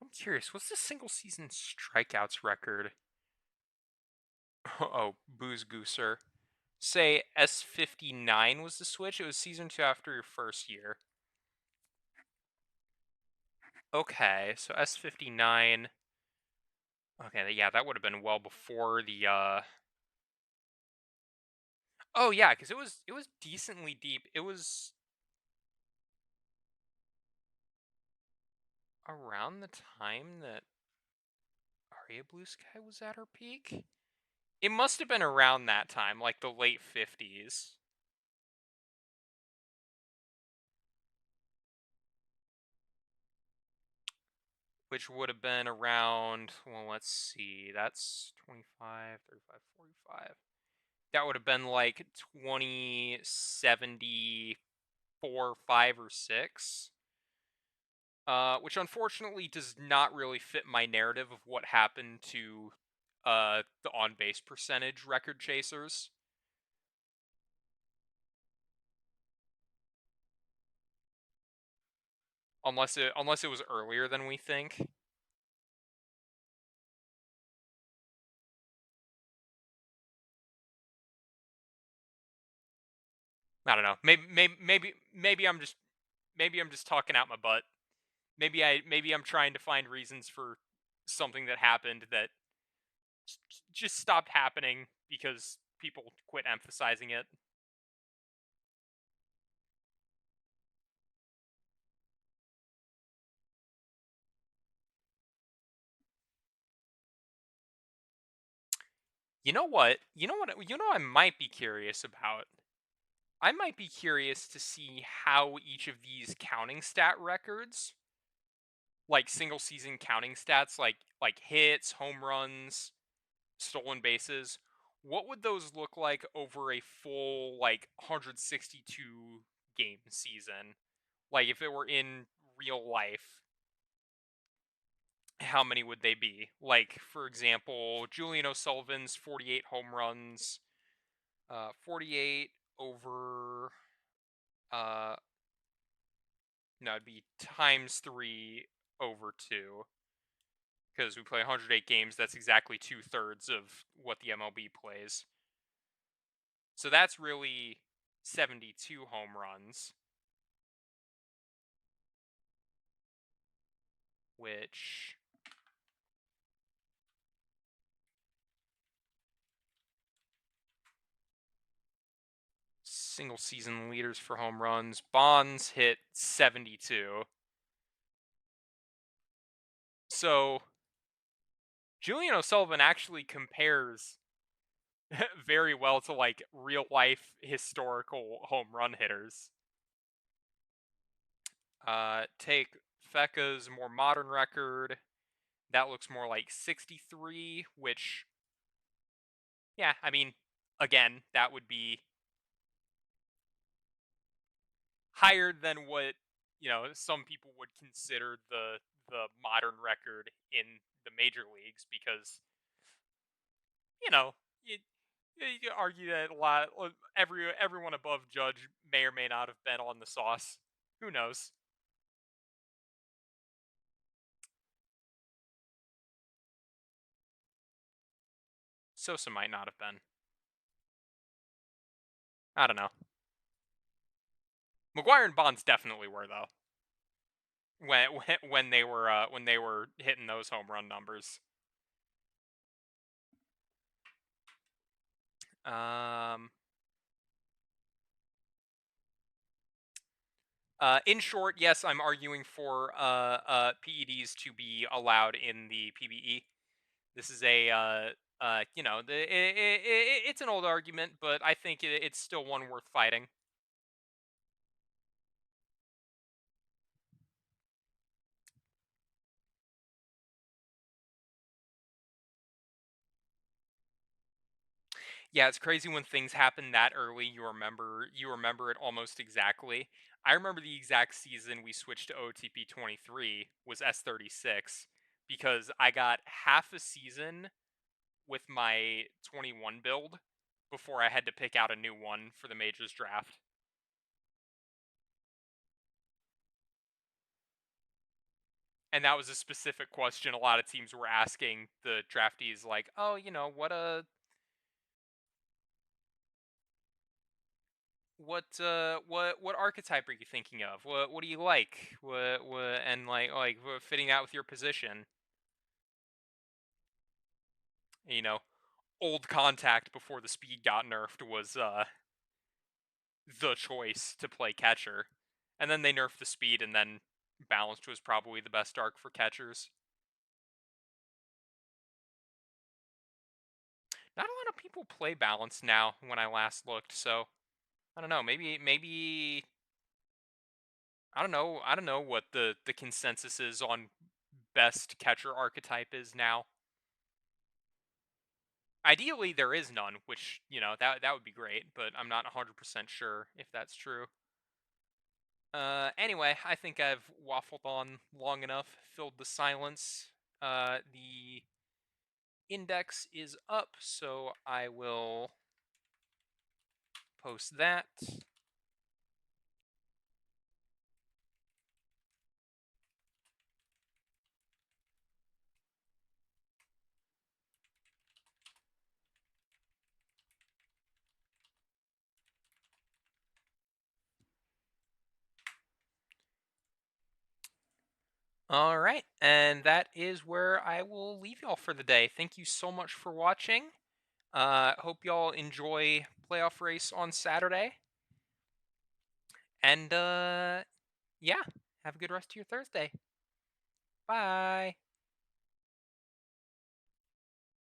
I'm curious. What's the single season strikeouts record? Oh, Booze Gooser. Say S59 was the switch. It was season 2 after your first year. Okay, so S59. Okay, yeah, that would have been well before the Oh yeah, cuz it was decently deep. It was around the time that Aria Blue Sky was at her peak. It must have been around that time, like the late 50s. Which would have been around, well, let's see, that's 25, 35, 45. That would have been like 2074, 5, or 6. Which unfortunately does not really fit my narrative of what happened to the on-base percentage record chasers. Unless it was earlier than we think. I don't know. Maybe I'm just talking out my butt. Maybe I'm trying to find reasons for something that happened that just stopped happening because people quit emphasizing it. You know what? You know what? You know I might be curious about. I might be curious to see how each of these counting stat records, like single season counting stats, like hits, home runs, stolen bases, what would those look like over a full like 162 game season? Like if it were in real life, how many would they be? Like for example, Julian O'Sullivan's 48 home runs, 48 over uh no, it'd be times 3 over 2 because we play 108 games. That's exactly 2/3 of what the MLB plays. So that's really 72 home runs, which single season leaders for home runs. Bonds hit 72. So Julian O'Sullivan actually compares very well to like real life historical home run hitters. Take Fecka's more modern record. That looks more like 63, which, yeah, I mean, again, that would be higher than what, some people would consider the modern record in the major leagues because, you know, you, you could argue that a lot, everyone above Judge may or may not have been on the sauce. Who knows? Sosa might not have been. I don't know. McGuire and Bonds definitely were though. When they were hitting those home run numbers. Um, in short, yes, I'm arguing for PEDs to be allowed in the PBE. This is it's an old argument, but I think it's still one worth fighting. Yeah, it's crazy when things happen that early. You remember it almost exactly. I remember the exact season we switched to OTP 23 was S36 because I got half a season with my 21 build before I had to pick out a new one for the majors draft. And that was a specific question a lot of teams were asking the draftees like, "Oh, what archetype are you thinking of? What do you like? What and fitting that with your position?" You know, old contact before the speed got nerfed was the choice to play catcher. And then they nerfed the speed and then balanced was probably the best arc for catchers. Not a lot of people play balanced now when I last looked, so I don't know. Maybe I don't know what the consensus is on best catcher archetype is now. Ideally there is none, which, that would be great, but I'm not 100% sure if that's true. Anyway, I think I've waffled on long enough, filled the silence. The index is up, so I will post that. All right, and that is where I will leave y'all for the day. Thank you so much for watching. Hope y'all enjoy playoff race on Saturday. And yeah, have a good rest of your Thursday. Bye.